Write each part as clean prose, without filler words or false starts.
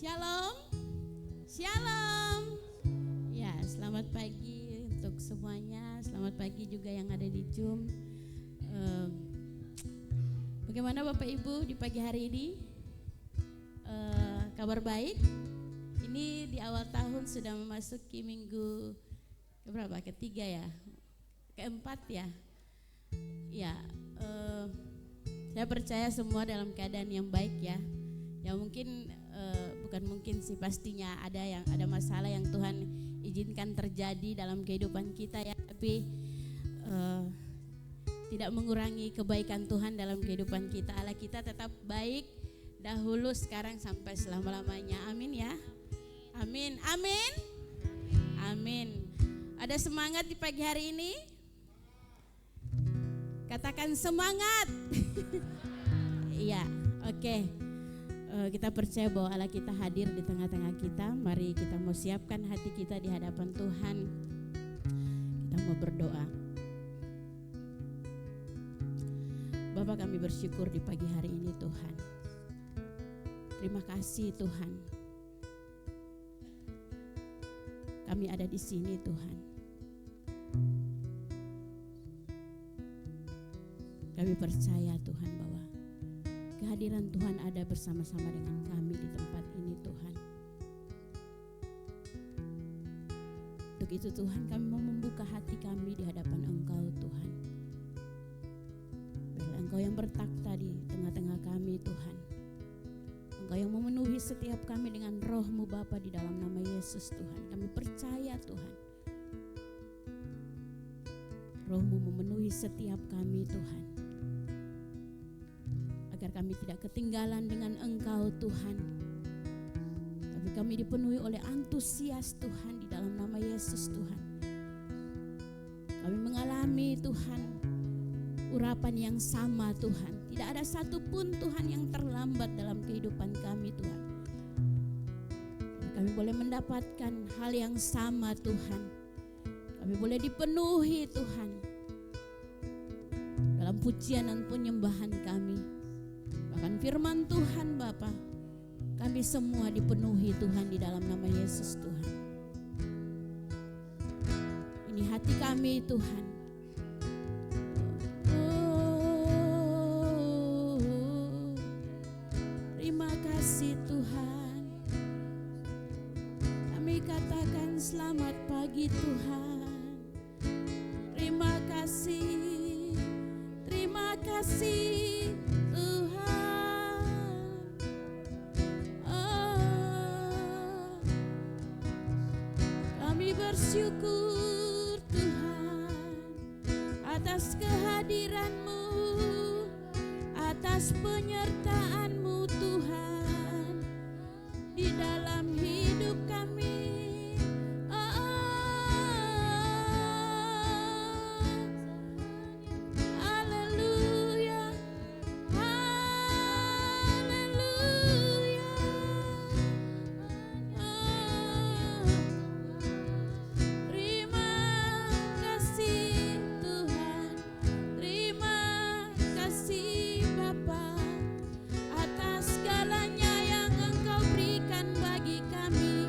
Shalom, shalom. Ya, selamat pagi untuk semuanya. Selamat pagi juga yang ada di Zoom. Bagaimana Bapak Ibu di pagi hari ini? Kabar baik? Ini di awal tahun sudah memasuki minggu keberapa? Ketiga ya? Keempat ya? Ya, saya percaya semua dalam keadaan yang baik ya. Ya mungkin bukan mungkin sih, pastinya ada masalah yang Tuhan izinkan terjadi dalam kehidupan kita ya, tapi tidak mengurangi kebaikan Tuhan dalam kehidupan kita. Allah kita tetap baik dahulu, sekarang, sampai selama-lamanya. Amin ya. Amin. Amin. Amin. Ada semangat di pagi hari ini? Katakan semangat. Iya, oke. Kita percaya bahwa Allah kita hadir di tengah-tengah kita. Mari kita mau siapkan hati kita di hadapan Tuhan. Kita mau berdoa. Bapa, kami bersyukur di pagi hari ini Tuhan. Terima kasih Tuhan. Kami ada di sini Tuhan. Kami percaya Tuhan bahwa kehadiran Tuhan ada bersama-sama dengan kami di tempat ini Tuhan. Untuk itu Tuhan, kami mau membuka hati kami di hadapan Engkau Tuhan. Biarlah Engkau yang bertakhta di tengah-tengah kami Tuhan. Engkau yang memenuhi setiap kami dengan roh-Mu Bapa, di dalam nama Yesus Tuhan. Kami percaya Tuhan, roh-Mu memenuhi setiap kami Tuhan, agar kami tidak ketinggalan dengan Engkau Tuhan, tapi kami dipenuhi oleh antusias Tuhan di dalam nama Yesus Tuhan. Kami mengalami Tuhan urapan yang sama Tuhan. Tidak ada satupun Tuhan yang terlambat dalam kehidupan kami Tuhan. Kami boleh mendapatkan hal yang sama Tuhan. Kami boleh dipenuhi Tuhan dalam pujian dan penyembahan kami. Bahkan firman Tuhan Bapa, kami semua dipenuhi Tuhan di dalam nama Yesus Tuhan. Ini hati kami Tuhan. Terima kasih Tuhan. Kami katakan selamat pagi Tuhan. Terima kasih. Terima kasih Tuhan. Kami bersyukur Tuhan atas kehadiran-Mu, atas penyertaan-Mu Tuhan di dalam hidup kami. Haleluya, haleluya. Terima kasih Tuhan, terima kasih Bapa, atas segalanya yang Engkau berikan bagi kami.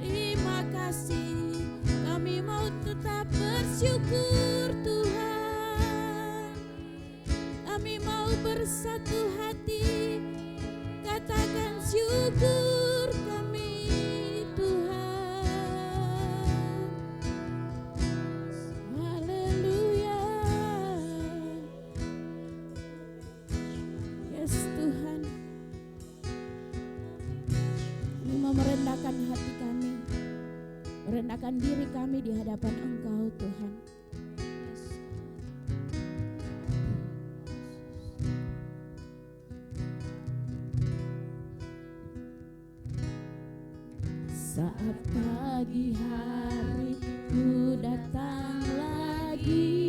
Terima kasih, kami mau tetap bersyukur Tuhan. Kami mau bersatu hati, katakan syukur kami Tuhan. Haleluya. Yes Tuhan. Kami mau merendahkan hati kami, merendahkan diri kami di hadapan Engkau Tuhan. Saat pagi hari ku datang lagi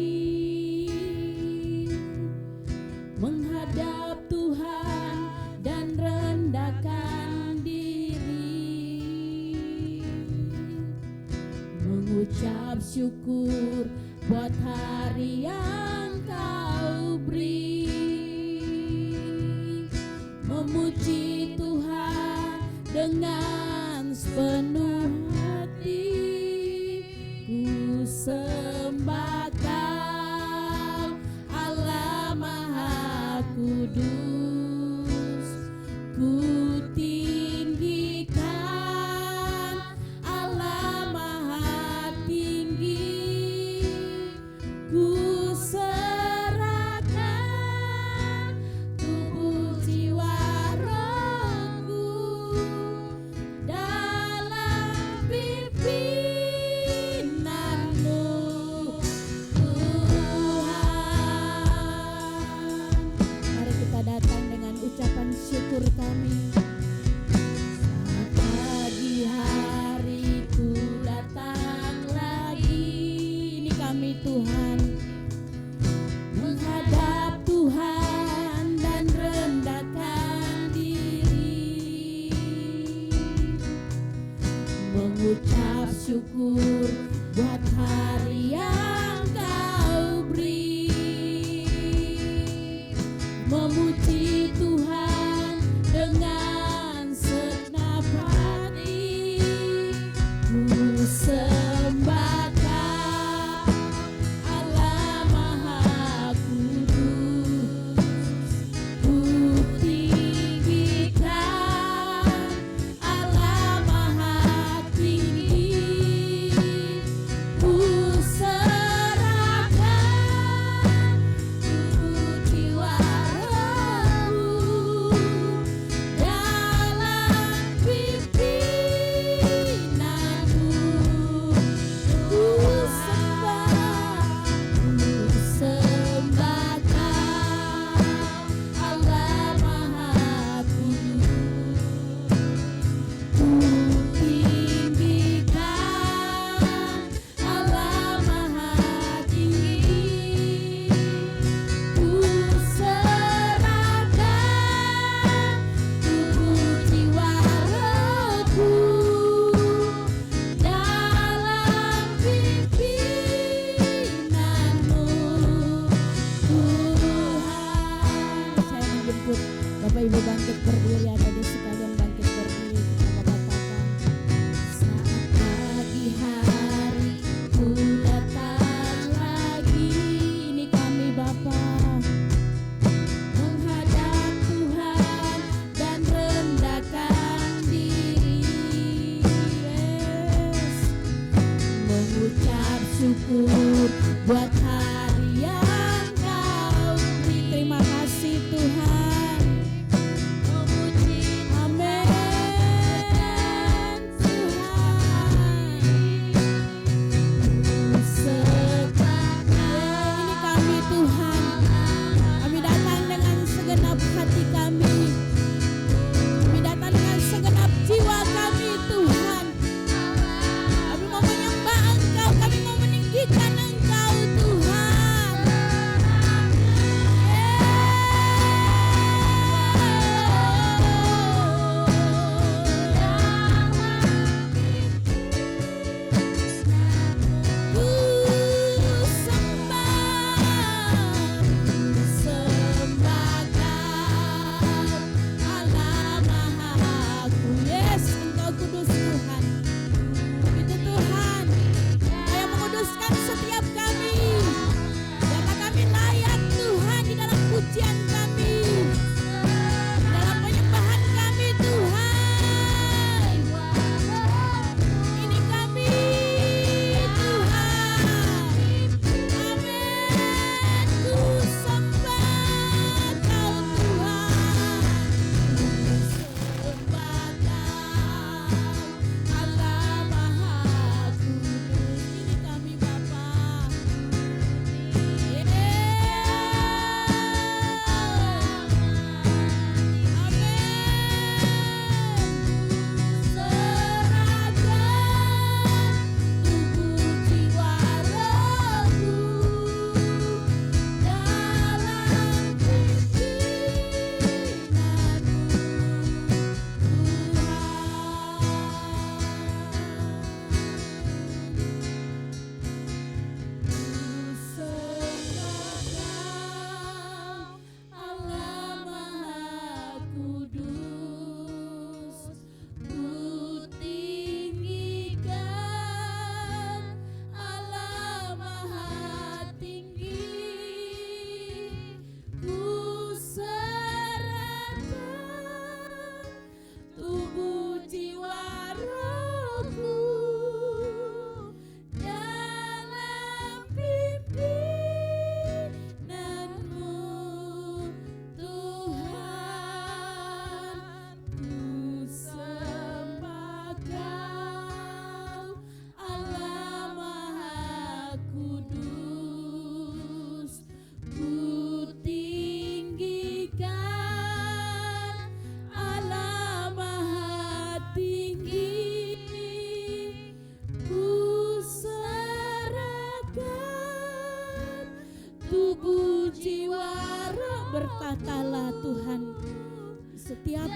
menghadap Tuhan dan rendahkan diri, mengucap syukur buat hari yang Kau beri, memuji Tuhan dengan sepenuh hati ku sembah Kau, Allah Maha Kudus. Ku tinggikan Allah Maha Tinggi, ku serahkan tubuh jiwa rohku dalam pimpinanmu Tuhan. Mari kita datang dengan ucapan syukur kami. Pagi hari ku datang lagi, ini kami Tuhan, menghadap Tuhan dan rendahkan diri, mengucap syukur buat hari yang Kau beri, memuji Tuhan dengan segenap hati, ku sembah Kau, Allah Maha Kudus. Ku tinggikan Allah Maha Tinggi, ku serahkan tubuh jiwa rohku dalam pimpinanmu. Ku sembah Kau, Allah Maha Kudus. Ku tinggikan Allah Maha Tinggi, ku serahkan tubuh jiwa rohku dalam pimpinanmu Tuhan. Saya menjemput Bapak Ibu bangkit berdiri, adik-adik sekalian bangkit berdiri, kita katakan, saat pagi hari ku datang lagi, ini kami Bapa, menghadap Tuhan dan rendahkan diri, yes, mengucap syukur buat hari yang Kau beri. Terima kasih Tuhan, memuji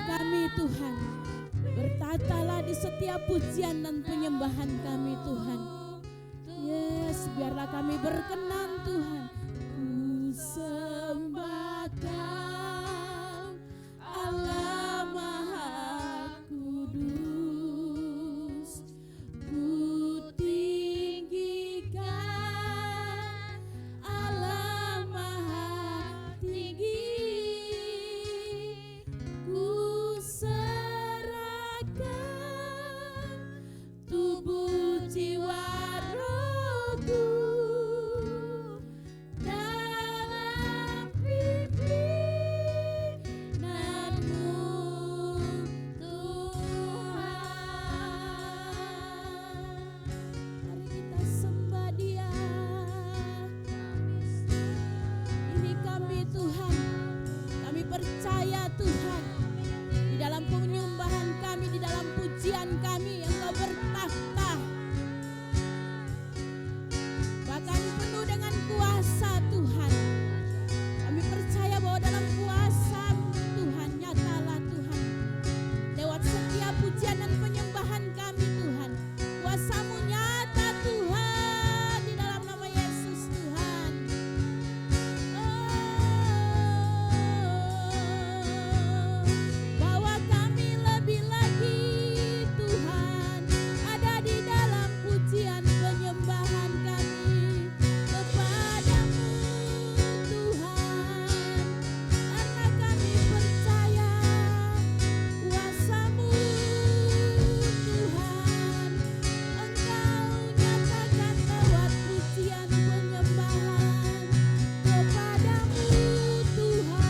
kami Tuhan. Bertatalah di setiap pujian dan penyembahan kami Tuhan. Yes, biarlah kami berkenan Tuhan. Ku sembah Kau Allah Maha Kudus. Ku tinggikan Allah Maha Tinggi. Ku serahkan tubuh jiwa rohku dalam pimpinanmu Tuhan. Mari kita sembah Dia. Ini kami Tuhan, kami percaya Tuhan, di dalam penyembahan kami, di dalam pujian kami Engkau bertahta, bahkan penuh dengan kuasa Tuhan. Kami percaya bahwa dalam kuasa Tuhan, nyatalah Tuhan lewat setiap pujian dan penyembahan kami Tuhan. Kuasa-Mu nyata Tuhan, di dalam nama Yesus Tuhan. Bawa kami lebih lagi Tuhan, ada di dalam pujian penyembahan kami kepadamu Tuhan. Karena kami percaya kuasa-Mu Tuhan, Engkau nyatakan lewat pujian penyembahan kepadamu Tuhan.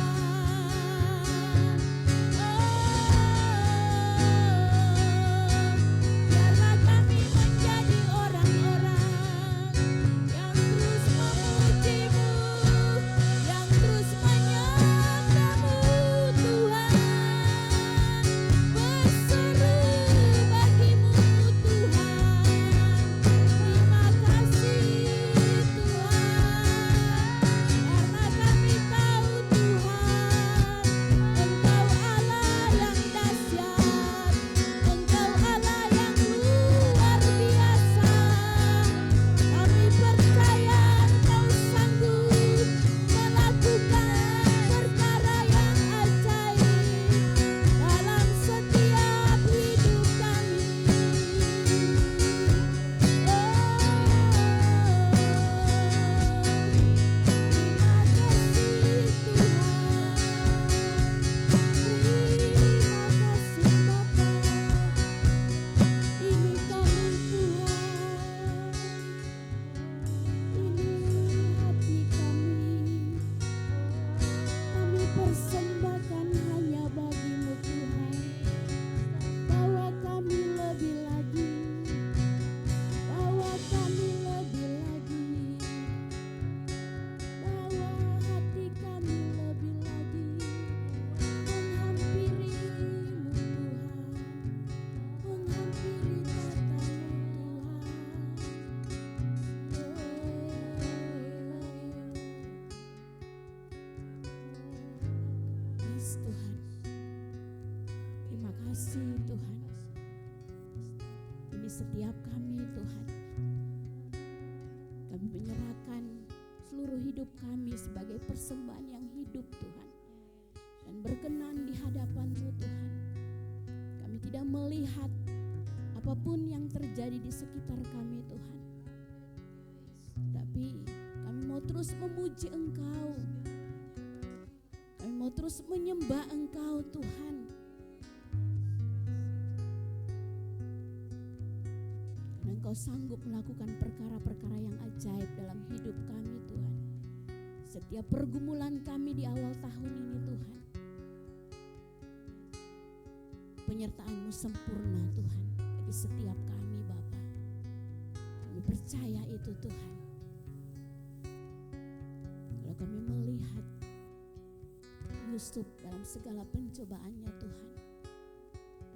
Biarlah kami menjadi orang-orang yang terus memuji-Mu, yang terus menyembah-Mu Tuhan, berseru bagi-Mu Tuhan. Terima kasih Tuhan, karena kami tahu Tuhan, Engkau Allah yang dahsyat, Engkau Allah yang luar biasa. Kami percaya Engkau sanggup melakukan perkara yang ajaib dalam setiap hidup kami. Persembahkan hanya bagi-Mu Tuhan. Bawa kami lebih lagi, bawa kami lebih lagi, bawa hati kami lebih lagi, menghampiri-Mu Tuhan, menghampiri tata-Mu Tuhan. Yes Tuhan, terima kasih Tuhan. Ini setiap kami Tuhan, kami menyerahkan seluruh hidup kami sebagai persembahan yang hidup Tuhan, dan berkenan di hadapan-Mu Tuhan. Kami tidak melihat apapun yang terjadi di sekitar kami Tuhan, tapi kami mau terus memuji Engkau, kami mau terus menyembah Engkau Tuhan. Karena Engkau sanggup melakukan perkara-perkara yang ajaib dalam hidup kami Tuhan. Setiap pergumulan kami di awal tahun ini Tuhan, penyertaan-Mu sempurna Tuhan bagi setiap kami Bapa. Kami percaya itu Tuhan. Kalau kami melihat Yusuf dalam segala pencobaannya Tuhan,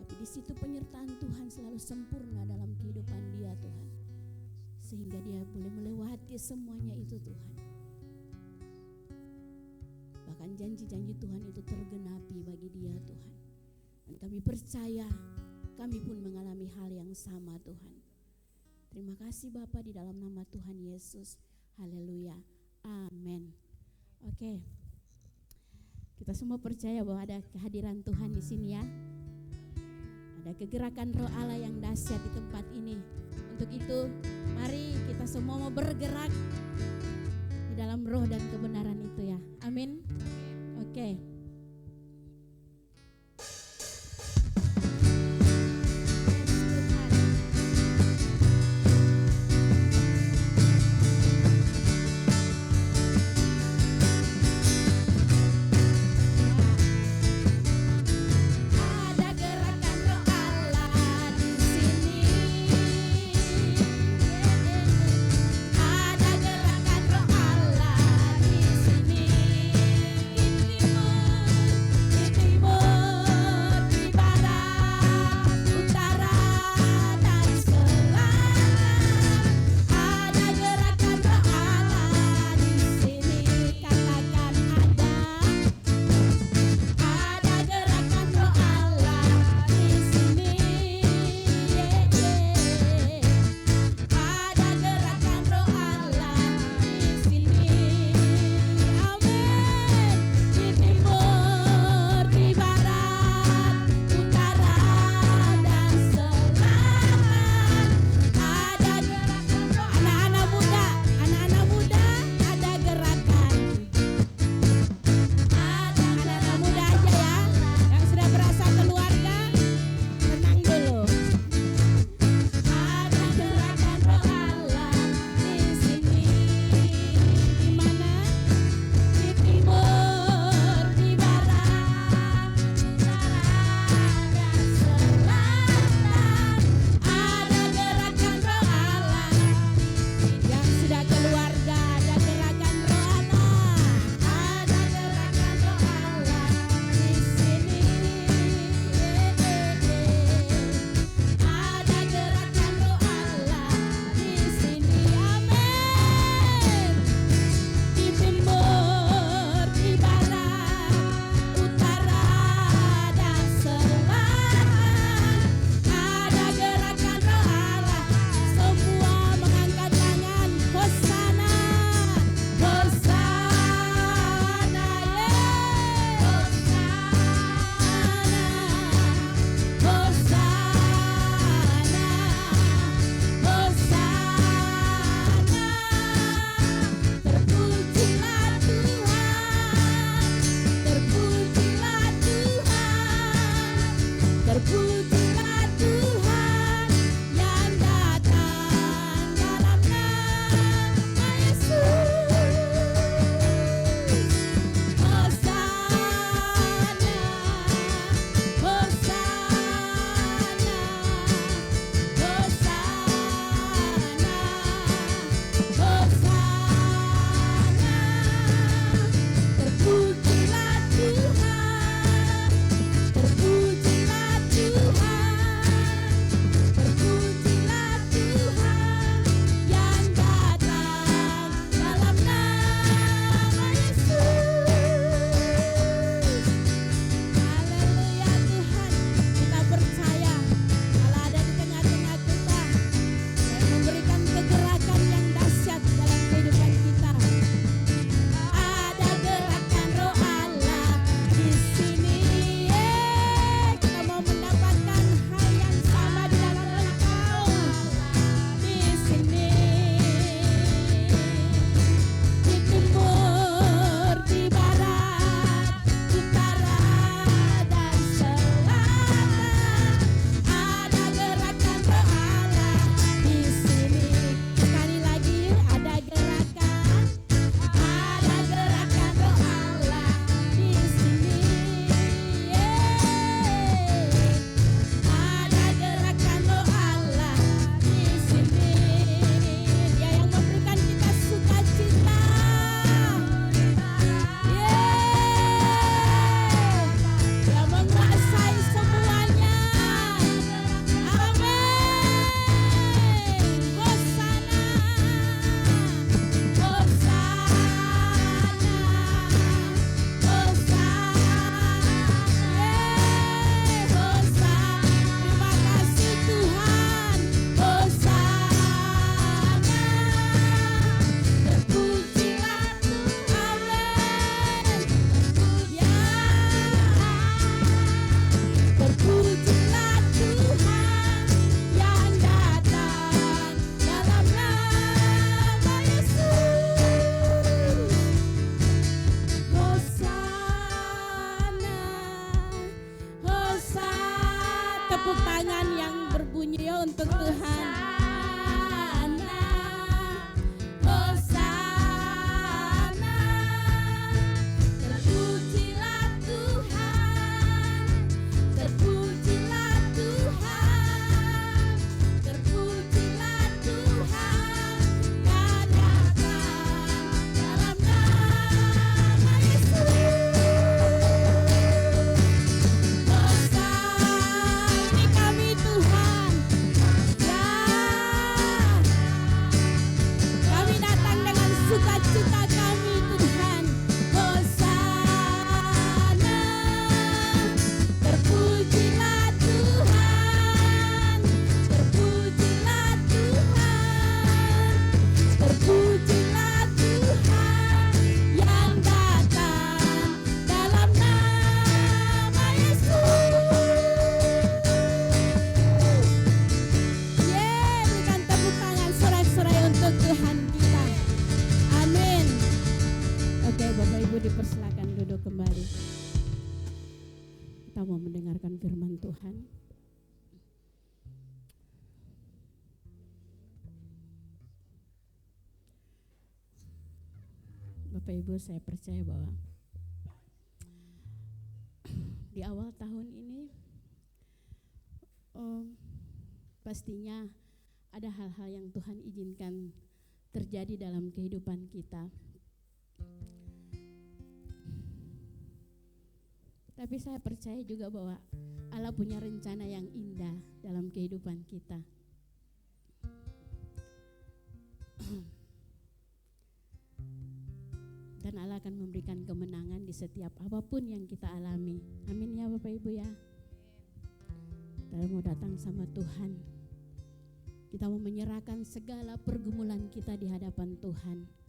tapi di situ penyertaan Tuhan selalu sempurna dalam kehidupan dia Tuhan, sehingga dia boleh melewati semuanya itu Tuhan. Bahkan janji-janji Tuhan itu tergenapi bagi dia Tuhan. kami percaya kami pun mengalami hal yang sama Tuhan. Terima kasih Bapa di dalam nama Tuhan Yesus. Haleluya. Amin. Oke. Kita semua percaya bahwa ada kehadiran Tuhan di sini ya. Ada kegerakan Roh Allah yang dahsyat di tempat ini. Untuk itu, mari kita semua mau bergerak di dalam roh dan kebenaran itu ya. Amin. Oke. Terpujilah Tuhan tepuk tangan yang berbunyi ya untuk Tuhan. Dipersilakan duduk kembali. Kita mau mendengarkan firman Tuhan. Bapak Ibu, saya percaya bahwa di awal tahun ini pastinya ada hal-hal yang Tuhan izinkan terjadi dalam kehidupan kita. Tapi saya percaya juga bahwa Allah punya rencana yang indah dalam kehidupan kita. Dan Allah akan memberikan kemenangan di setiap apapun yang kita alami. Amin ya Bapak Ibu ya. Kita mau datang sama Tuhan. Kita mau menyerahkan segala pergumulan kita di hadapan Tuhan.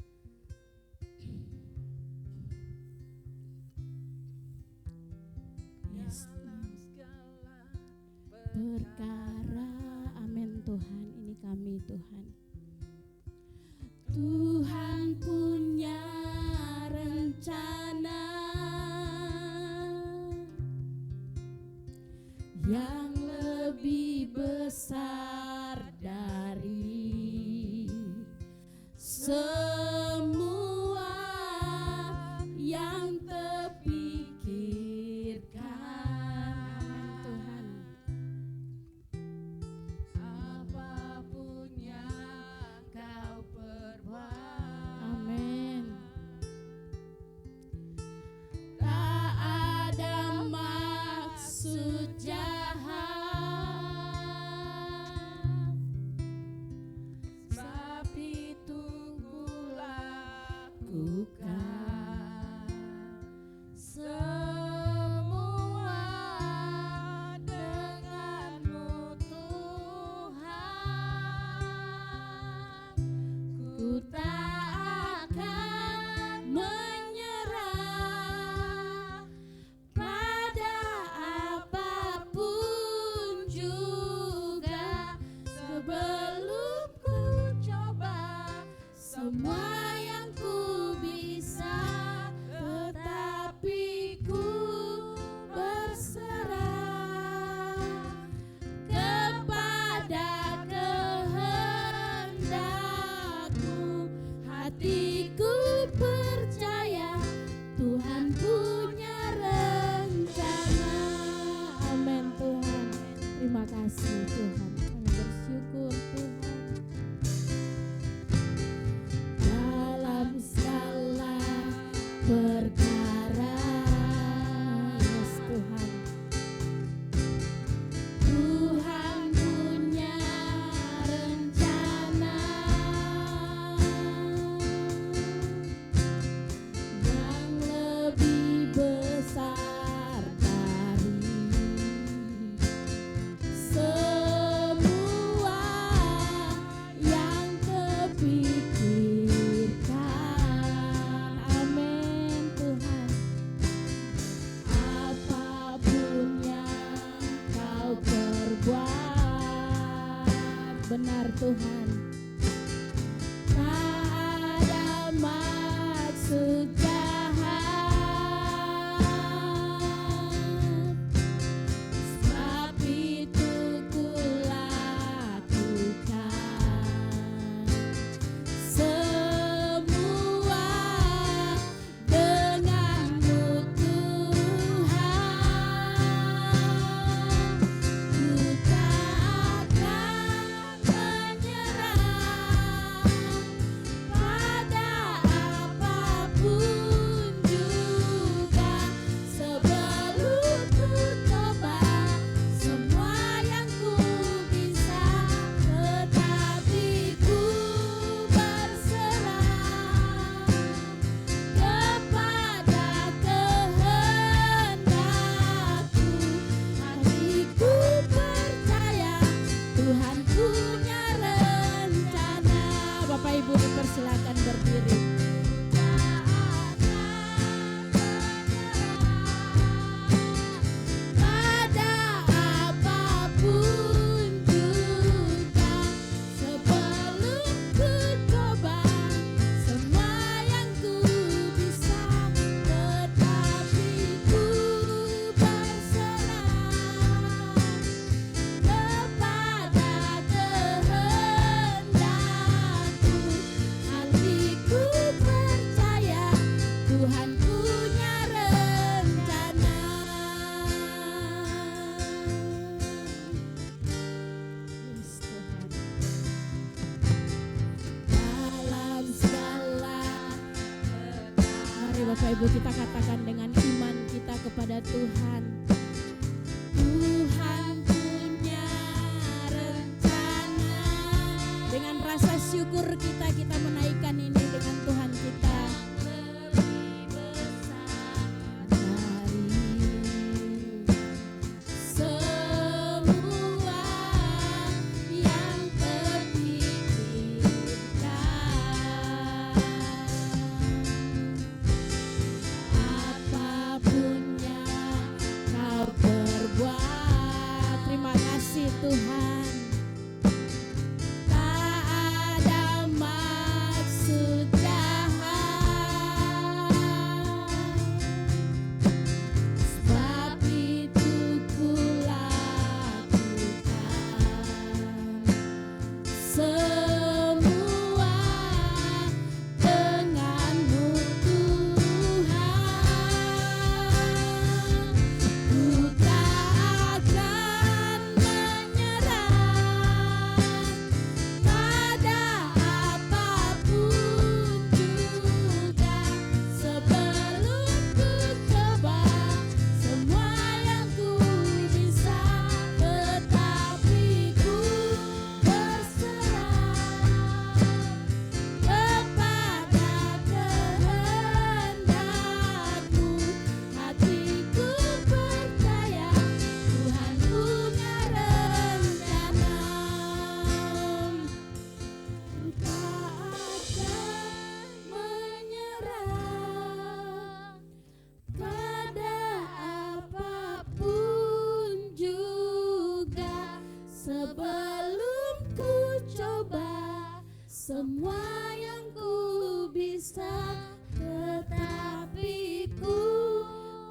Perkara, amin Tuhan, ini kami Tuhan. Tuhan punya rencana yang lebih besar dari semua yang Tuhan. Tak ada maksud jahat, sebab itu Bapak Ibu, kita katakan dengan iman kita kepada Tuhan. Tuhan punya rencana. Dengan rasa syukur kita menaikkan ini dengan Tuhan kita. Tuhan, tak ada maksud jahat, sebab itu ku lakukan semua denganmu Tuhan. Ku tak akan pada apapun juga, sebelum ku coba semua yang ku bisa, tetapi ku berserah kepada kehendakmu. Hatiku percaya Tuhan punya rencana. Tak akan menyerah pada apapun juga, sebelum ku coba semua yang ku bisa, tetapi ku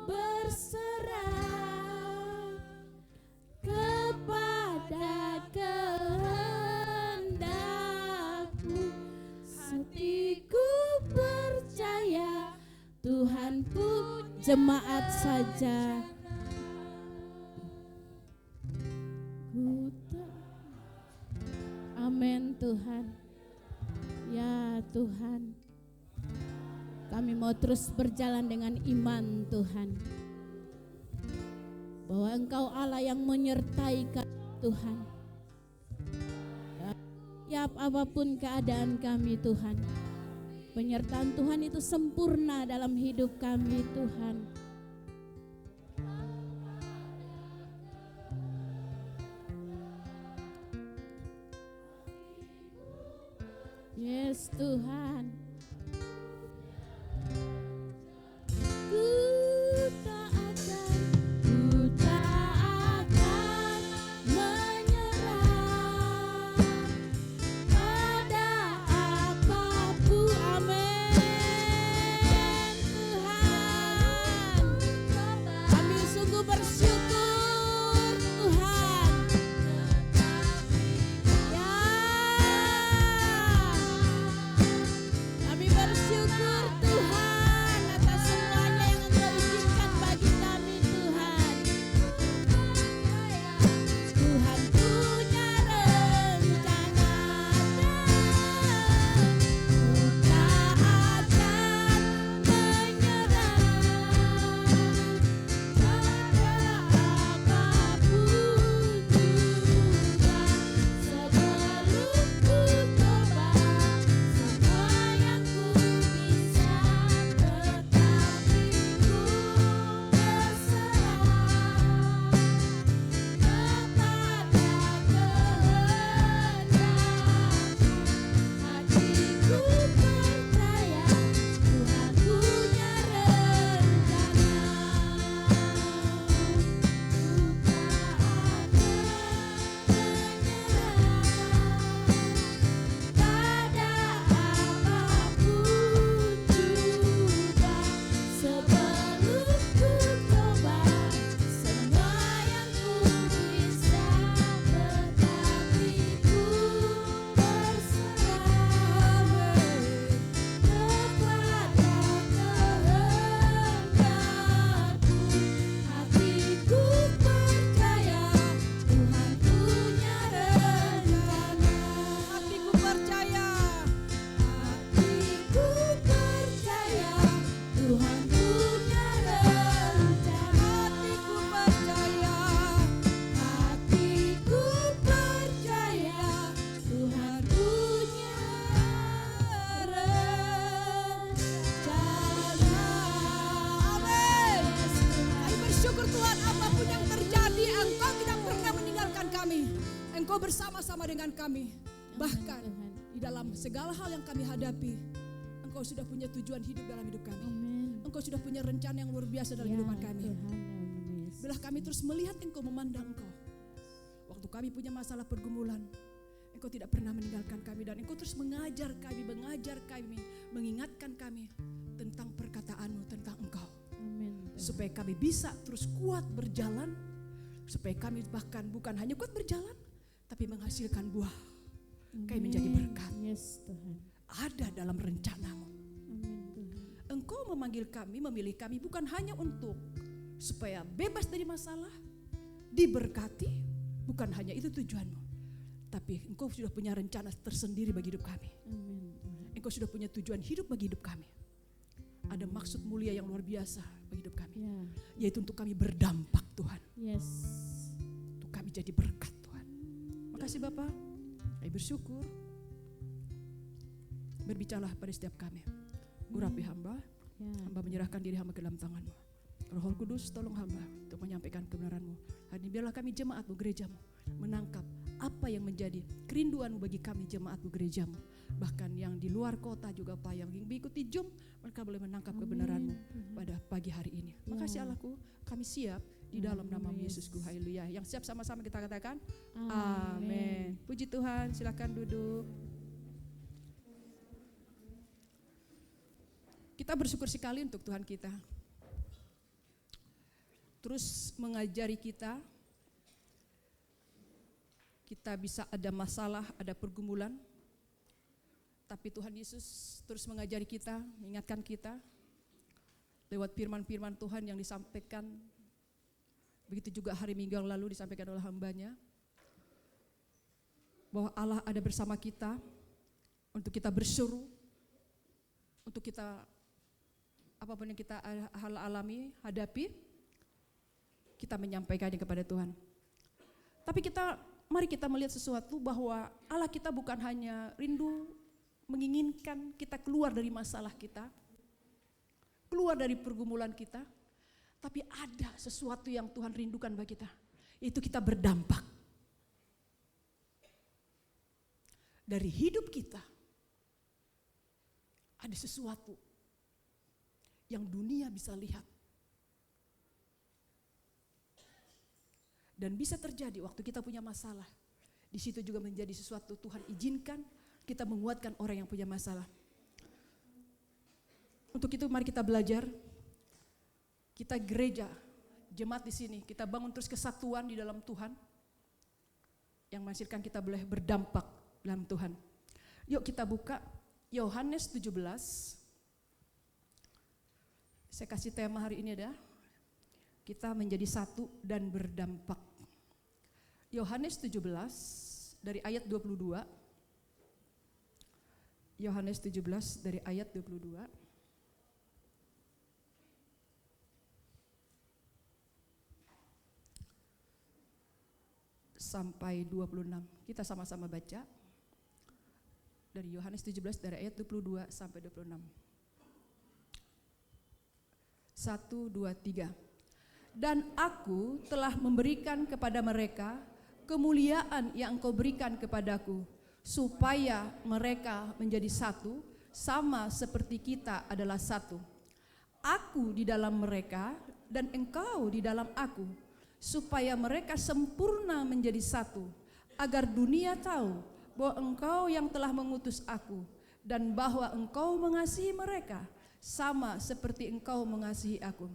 berserah kepada kehendakmu. Hatiku percaya Tuhan pun jemaat saja. Amin Tuhan. Ya Tuhan, kami mau terus berjalan dengan iman Tuhan, bahwa Engkau Allah yang menyertai kami Tuhan. Tiap apapun keadaan kami Tuhan, penyertaan Tuhan itu sempurna dalam hidup kami Tuhan. Yes Tuhan. Ku tak akan menyerah pada apapun. Amin Tuhan. Kami sungguh bersyukur Tuhan. Ya, Engkau bersama-sama dengan kami. Bahkan di dalam segala hal yang kami hadapi, Engkau sudah punya tujuan hidup dalam hidup kami. Engkau sudah punya rencana yang luar biasa dalam kehidupan kami. Biarlah kami terus melihat Engkau, memandang Engkau. Waktu kami punya masalah pergumulan, Engkau tidak pernah meninggalkan kami, dan Engkau terus mengajar kami, mengingatkan kami tentang perkataan-Mu, tentang Engkau. Supaya kami bisa terus kuat berjalan, supaya kami bahkan bukan hanya kuat berjalan, tapi menghasilkan buah. Kami menjadi berkat. Yes, Tuhan. Ada dalam rencana-Mu. Engkau memanggil kami, memilih kami bukan hanya untuk supaya bebas dari masalah, diberkati, bukan hanya itu tujuan-Mu. Tapi Engkau sudah punya rencana tersendiri bagi hidup kami. Engkau sudah punya tujuan hidup bagi hidup kami. Ada maksud mulia yang luar biasa bagi hidup kami, yaitu untuk kami berdampak, Tuhan. Yes. Untuk kami jadi berkat, Tuhan. Makasih Bapak. Kami bersyukur. Berbicaralah pada setiap kami. Urapi hamba. Hamba menyerahkan diri hamba ke dalam tangan-Mu. Roh Kudus, tolong hamba untuk menyampaikan kebenaran-Mu. Hari ini biarlah kami jemaat-Mu, gereja-Mu, menangkap apa yang menjadi kerinduan-Mu bagi kami jemaat-Mu, gereja-Mu. Bahkan yang di luar kota juga Pak, yang mengikuti Zoom, mereka boleh menangkap kebenaran-Mu pada pagi hari ini. Makasih Allahku, kami siap di dalam nama Yesusku. Haleluya. Yang siap sama-sama kita katakan amin. Puji Tuhan, silakan duduk. Kita bersyukur sekali untuk Tuhan kita. Terus mengajari kita. Kita bisa ada masalah, ada pergumulan. Tapi Tuhan Yesus terus mengajari kita, mengingatkan kita. Lewat firman-firman Tuhan yang disampaikan. Begitu juga hari Minggu yang lalu disampaikan oleh hamba-Nya. Bahwa Allah ada bersama kita. Untuk kita berseru. Untuk kita, apapun yang kita alami, hadapi, kita menyampaikannya kepada Tuhan. Tapi mari kita melihat sesuatu bahwa Allah kita bukan hanya rindu menginginkan kita keluar dari masalah kita, keluar dari pergumulan kita, tapi ada sesuatu yang Tuhan rindukan bagi kita, yaitu kita berdampak. Dari hidup kita, ada sesuatu yang dunia bisa lihat. Dan bisa terjadi waktu kita punya masalah. Di situ juga menjadi sesuatu Tuhan izinkan kita menguatkan orang yang punya masalah. Untuk itu mari kita belajar. Kita gereja, jemaat di sini, kita bangun terus kesatuan di dalam Tuhan. Yang menghasilkan kita boleh berdampak dalam Tuhan. Yuk kita buka Yohanes 17. Saya kasih tema hari ini ada, kita menjadi satu dan berdampak. Yohanes 17 dari ayat 22. Yohanes 17 dari ayat 22. Sampai 26. Kita sama-sama baca. Dari Yohanes 17 dari ayat 22 sampai 26. 1, 2, 3. Dan aku telah memberikan kepada mereka kemuliaan yang Engkau berikan kepadaku, supaya mereka menjadi satu, sama seperti kita adalah satu. Aku di dalam mereka dan Engkau di dalam aku, supaya mereka sempurna menjadi satu, agar dunia tahu bahwa Engkau yang telah mengutus aku, dan bahwa Engkau mengasihi mereka, sama seperti Engkau mengasihi aku.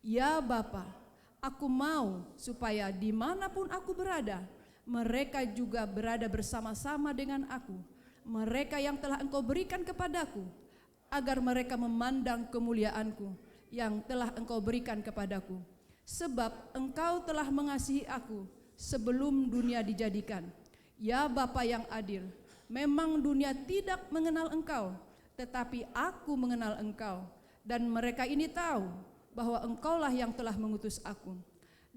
Ya Bapa, aku mau supaya dimanapun aku berada, mereka juga berada bersama-sama dengan aku, mereka yang telah Engkau berikan kepadaku, agar mereka memandang kemuliaanku yang telah Engkau berikan kepadaku. Sebab Engkau telah mengasihi aku sebelum dunia dijadikan. Ya Bapa yang adil, memang dunia tidak mengenal Engkau, tetapi aku mengenal Engkau, dan mereka ini tahu bahwa Engkaulah yang telah mengutus aku.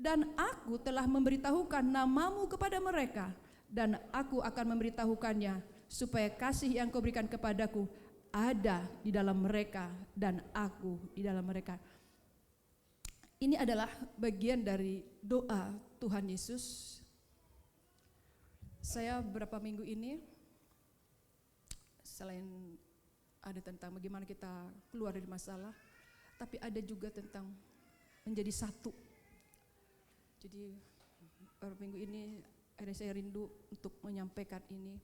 Dan aku telah memberitahukan namamu kepada mereka, dan aku akan memberitahukannya, supaya kasih yang Kau berikan kepadaku ada di dalam mereka, dan aku di dalam mereka. Ini adalah bagian dari doa Tuhan Yesus Saya beberapa minggu ini, selain ada tentang bagaimana kita keluar dari masalah, tapi ada juga tentang menjadi satu. Jadi beberapa minggu ini ada saya rindu untuk menyampaikan ini,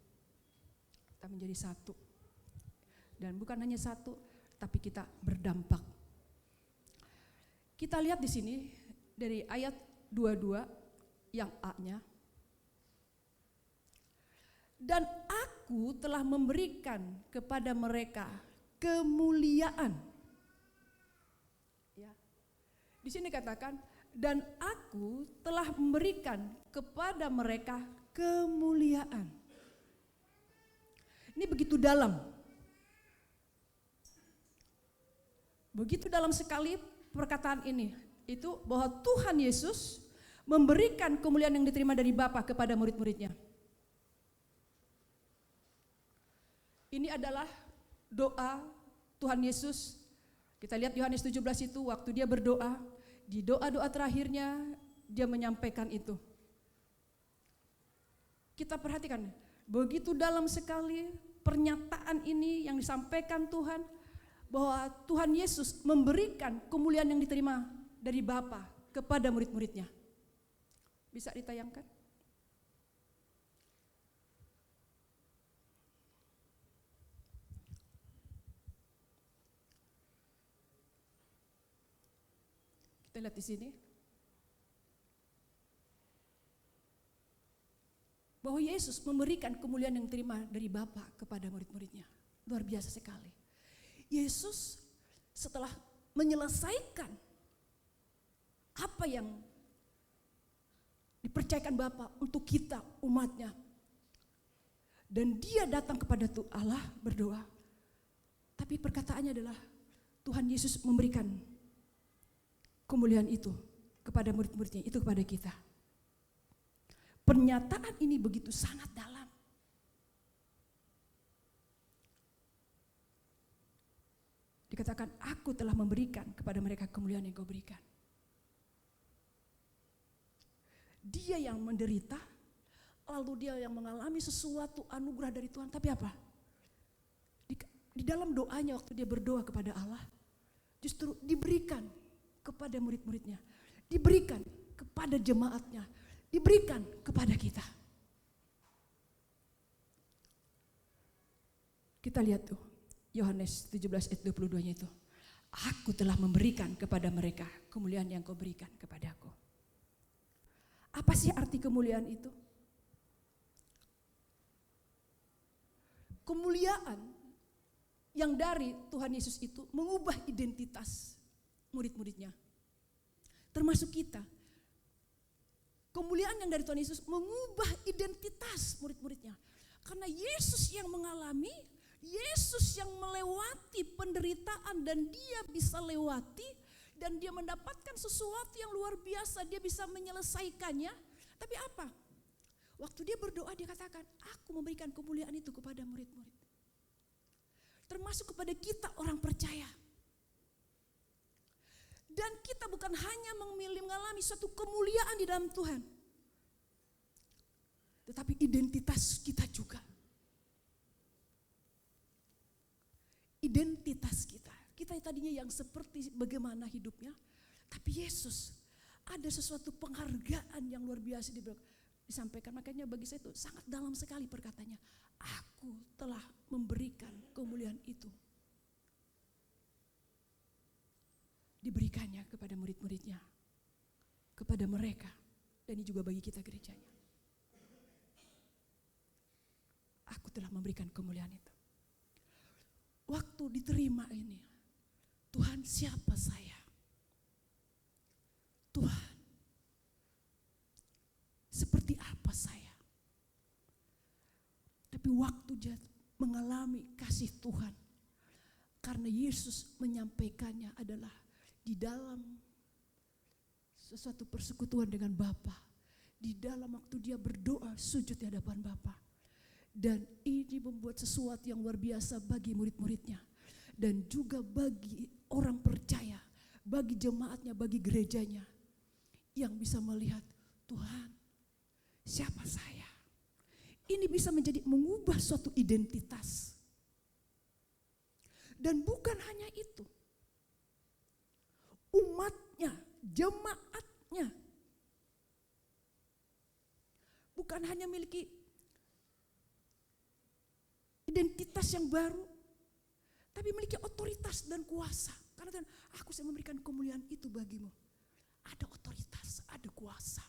kita menjadi satu. Dan bukan hanya satu, tapi kita berdampak. Kita lihat di sini dari ayat 22 yang A-nya. Dan aku telah memberikan kepada mereka kemuliaan. Ya. Di sini katakan, dan aku telah memberikan kepada mereka kemuliaan. Ini begitu dalam. Begitu dalam sekali perkataan ini. Itu bahwa Tuhan Yesus memberikan kemuliaan yang diterima dari Bapa kepada murid-muridnya. Ini adalah doa Tuhan Yesus. Kita lihat Yohanes 17 itu waktu dia berdoa, di doa-doa terakhirnya dia menyampaikan itu. Kita perhatikan, begitu dalam sekali pernyataan ini yang disampaikan Tuhan, bahwa Tuhan Yesus memberikan kemuliaan yang diterima dari Bapa kepada murid-muridnya. Bisa ditayangkan? Kita lihat di sini bahwa Yesus memberikan kemuliaan yang diterima dari Bapa kepada murid-muridnya. Luar biasa sekali. Yesus setelah menyelesaikan apa yang dipercayakan Bapa untuk kita umatnya, dan dia datang kepada Allah berdoa, tapi perkataannya adalah Tuhan Yesus memberikan kemuliaan itu kepada murid-muridnya, itu kepada kita. Pernyataan ini begitu sangat dalam. Dikatakan, aku telah memberikan kepada mereka kemuliaan yang kau berikan. Dia yang menderita, lalu dia yang mengalami sesuatu anugerah dari Tuhan. Tapi apa? Di dalam doanya waktu dia berdoa kepada Allah, justru diberikan kepada murid-muridnya, diberikan kepada jemaatnya, diberikan kepada kita. Kita lihat tuh, Yohanes 17 ayat 22-nya itu. Aku telah memberikan kepada mereka kemuliaan yang kau berikan kepadaku. Apa sih arti kemuliaan itu? Kemuliaan yang dari Tuhan Yesus itu mengubah identitas murid-muridnya, termasuk kita. Kemuliaan yang dari Tuhan Yesus mengubah identitas murid-muridnya. Karena Yesus yang mengalami, Yesus yang melewati penderitaan dan dia bisa lewati, dan dia mendapatkan sesuatu yang luar biasa, dia bisa menyelesaikannya. Tapi apa? Waktu dia berdoa dia katakan, aku memberikan kemuliaan itu kepada murid-murid. Termasuk kepada kita orang percaya. Dan kita bukan hanya mengalami suatu kemuliaan di dalam Tuhan, tetapi identitas kita juga. Identitas kita. Kita tadinya yang seperti bagaimana hidupnya, tapi Yesus ada sesuatu penghargaan yang luar biasa disampaikan. Makanya bagi saya itu sangat dalam sekali perkataannya. Aku telah memberikan kemuliaan itu. Diberikannya kepada murid-muridnya, kepada mereka, dan ini juga bagi kita gerejanya. Aku telah memberikan kemuliaan itu. Waktu diterima ini, Tuhan siapa saya? Tuhan, seperti apa saya? Tapi waktu dia mengalami kasih Tuhan, karena Yesus menyampaikannya adalah di dalam sesuatu persekutuan dengan Bapa, di dalam waktu dia berdoa sujud di hadapan Bapa. Dan ini membuat sesuatu yang luar biasa bagi murid-muridnya, dan juga bagi orang percaya, bagi jemaatnya, bagi gerejanya, yang bisa melihat Tuhan siapa saya. ini bisa menjadi mengubah suatu identitas. Dan bukan hanya itu. Umatnya, jemaatnya, bukan hanya memiliki identitas yang baru, tapi memiliki otoritas dan kuasa. Karena Tuhan, aku saya memberikan kemuliaan itu bagimu. Ada otoritas, ada kuasa.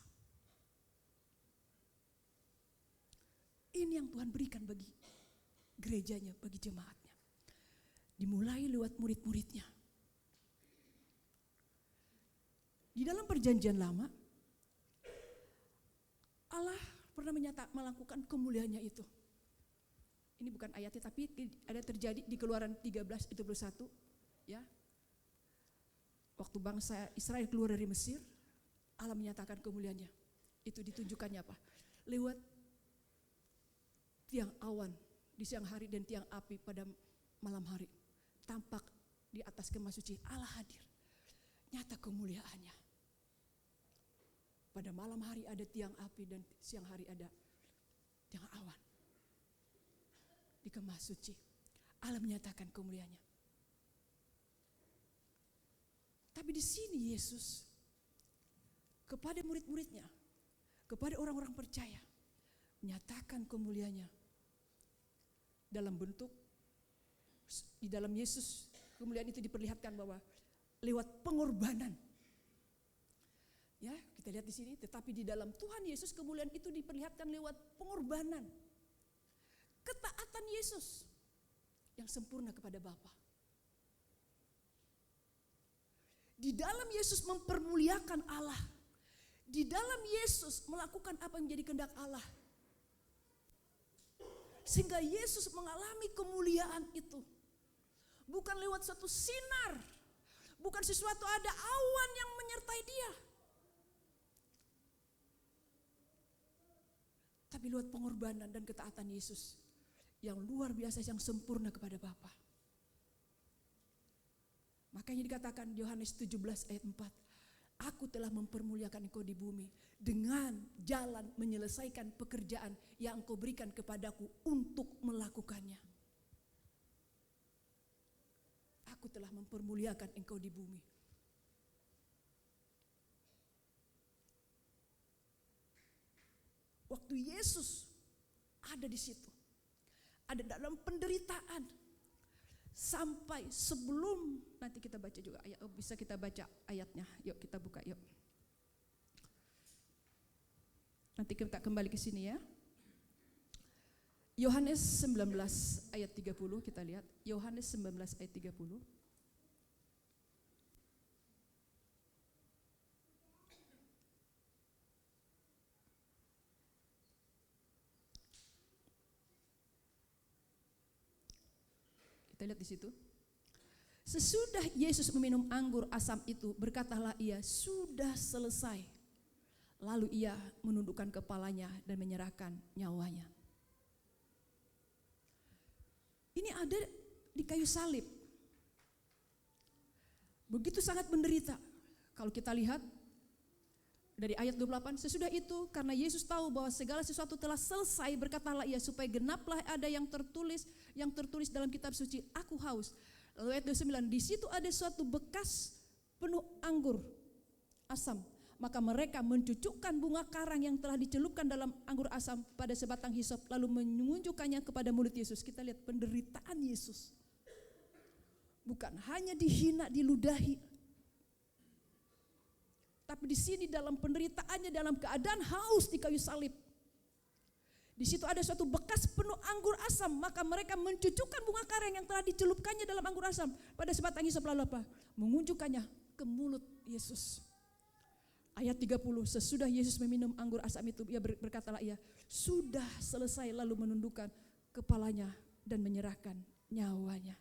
Ini yang Tuhan berikan bagi gerejanya, bagi jemaatnya. Dimulai lewat murid-muridnya. Di dalam perjanjian lama, Allah pernah melakukan kemuliaannya itu. Ini bukan ayatnya, tapi ada terjadi di Keluaran 13:21, ya. Waktu bangsa Israel keluar dari Mesir, Allah menyatakan kemuliaannya. Itu ditunjukkannya apa? Lewat tiang awan di siang hari dan tiang api pada malam hari. Tampak di atas kemah suci, Allah hadir. Nyata kemuliaannya. Pada malam hari ada tiang api dan siang hari ada tiang awan. Di kemah suci, Allah menyatakan kemuliaannya. Tapi di sini Yesus kepada murid-muridnya, kepada orang-orang percaya, menyatakan kemuliaannya dalam bentuk, di dalam Yesus kemuliaan itu diperlihatkan bahwa lewat pengorbanan. Ya, kita lihat di sini, tetapi di dalam Tuhan Yesus kemuliaan itu diperlihatkan lewat pengorbanan. Ketaatan Yesus yang sempurna kepada Bapa. Di dalam Yesus mempermuliakan Allah. Di dalam Yesus melakukan apa yang menjadi kehendak Allah. Sehingga Yesus mengalami kemuliaan itu. Bukan lewat satu sinar. Bukan sesuatu ada awan yang menyertai dia. Tapi lewat pengorbanan dan ketaatan Yesus yang luar biasa, yang sempurna kepada Bapa. Makanya dikatakan Yohanes 17 ayat 4. Aku telah mempermuliakan engkau di bumi dengan jalan menyelesaikan pekerjaan yang engkau berikan kepadaku untuk melakukannya. Aku telah mempermuliakan engkau di bumi. Waktu Yesus ada di situ, ada dalam penderitaan, sampai sebelum, nanti kita baca juga ayat, bisa kita baca ayatnya, yuk kita buka yuk. Nanti kita kembali ke sini ya. Yohanes 19 ayat 30 kita lihat, Yohanes 19 ayat 30. Kita lihat di situ. Sesudah Yesus meminum anggur asam itu, berkatalah ia, sudah selesai. Lalu ia menundukkan kepalanya dan menyerahkan nyawanya. Ini ada di kayu salib. Begitu sangat menderita. Kalau kita lihat dari ayat 28, sesudah itu karena Yesus tahu bahwa segala sesuatu telah selesai, berkatalah ia, supaya genaplah ada yang tertulis dalam kitab suci, aku haus. Lalu ayat 29, di situ ada suatu bekas penuh anggur asam. Maka mereka mencucukkan bunga karang yang telah dicelupkan dalam anggur asam pada sebatang hisop, lalu menunjukkannya kepada mulut Yesus. Kita lihat penderitaan Yesus. Bukan hanya dihina, diludahi, tapi di sini dalam penderitaannya, dalam keadaan haus di kayu salib. Di situ ada suatu bekas penuh anggur asam, maka mereka mencucukkan bunga karang yang telah dicelupkannya dalam anggur asam pada sebatang hisop, lalu apa? Mengunjukkannya ke mulut Yesus. Ayat 30, sesudah Yesus meminum anggur asam itu, ia berkatalah ia, sudah selesai, lalu menundukkan kepalanya dan menyerahkan nyawanya.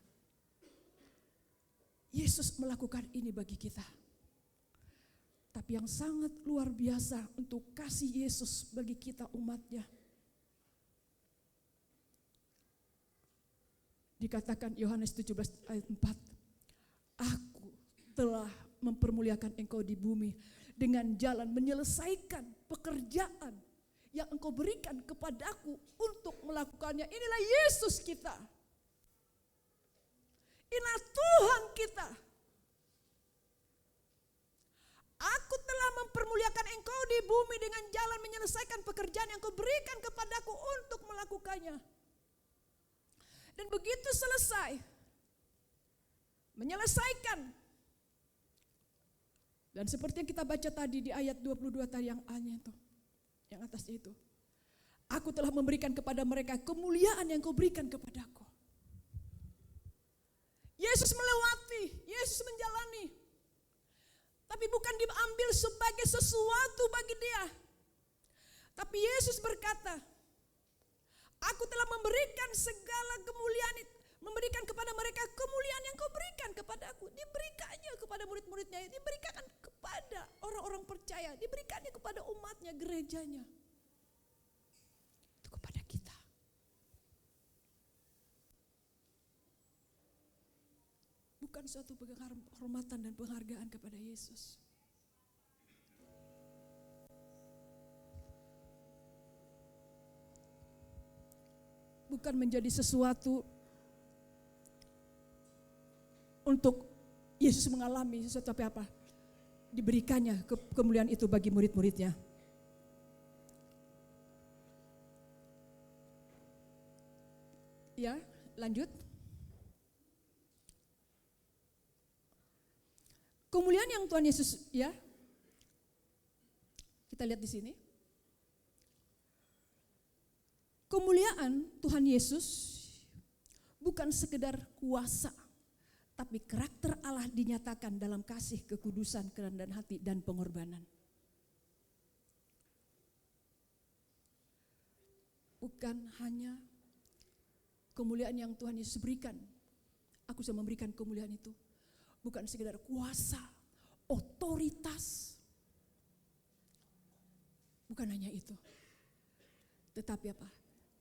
Yesus melakukan ini bagi kita. Tapi yang sangat luar biasa untuk kasih Yesus bagi kita umatnya. Dikatakan Yohanes 17 ayat 4. Aku telah mempermuliakan engkau di bumi dengan jalan menyelesaikan pekerjaan yang yang engkau berikan kepadaku untuk melakukannya. Inilah Yesus kita. Inilah Tuhan kita. Aku telah mempermuliakan engkau di bumi dengan jalan menyelesaikan pekerjaan yang kau berikan kepadaku untuk melakukannya. Dan begitu selesai, menyelesaikan. Dan seperti yang kita baca tadi di ayat 22 tadi yang A-nya itu, yang atasnya itu. Aku telah memberikan kepada mereka kemuliaan yang kau berikan kepadaku. Yesus melewati, Yesus menjalani. Tapi bukan diambil sebagai sesuatu bagi dia. Tapi Yesus berkata, aku telah memberikan segala kemuliaan, memberikan kepada mereka kemuliaan yang kau berikan kepadaku. Diberikannya kepada murid-muridnya, diberikan kepada orang-orang percaya, diberikannya kepada umatnya, gerejanya. Itu kepada kita. Bukan suatu penghormatan dan penghargaan kepada Yesus. Bukan menjadi sesuatu untuk Yesus mengalami sesuatu apa. Diberikannya kemuliaan itu bagi murid-muridnya. Ya, lanjut. Kemuliaan yang Tuhan Yesus, ya. Kita lihat di sini. Kemuliaan Tuhan Yesus bukan sekedar kuasa, tapi karakter Allah dinyatakan dalam kasih, kekudusan, kerendahan hati, dan pengorbanan. Bukan hanya kemuliaan yang Tuhan Yesus berikan. Aku sudah memberikan kemuliaan itu. Bukan sekedar kuasa, otoritas. Bukan hanya itu. Tetapi apa?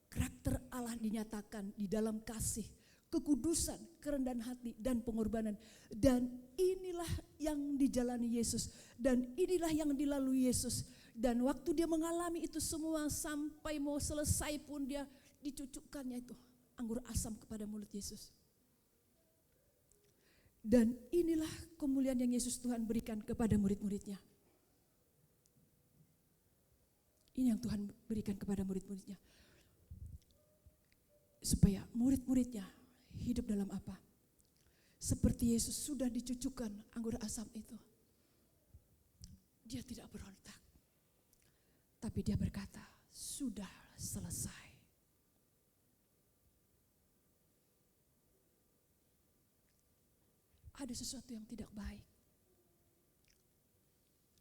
Karakter Allah dinyatakan di dalam kasih, kekudusan, kerendahan hati, dan pengorbanan. Dan inilah yang dijalani Yesus. Dan inilah yang dilalui Yesus. Dan waktu dia mengalami itu semua sampai mau selesai pun dia dicucukkannya itu anggur asam kepada mulut Yesus. Dan inilah kemuliaan yang Yesus Tuhan berikan kepada murid-muridnya. Ini yang Tuhan berikan kepada murid-muridnya. Supaya murid-muridnya hidup dalam apa? Seperti Yesus sudah dicucukkan anggur asam itu. Dia tidak berontak. Tapi dia berkata, sudah selesai. Ada sesuatu yang tidak baik.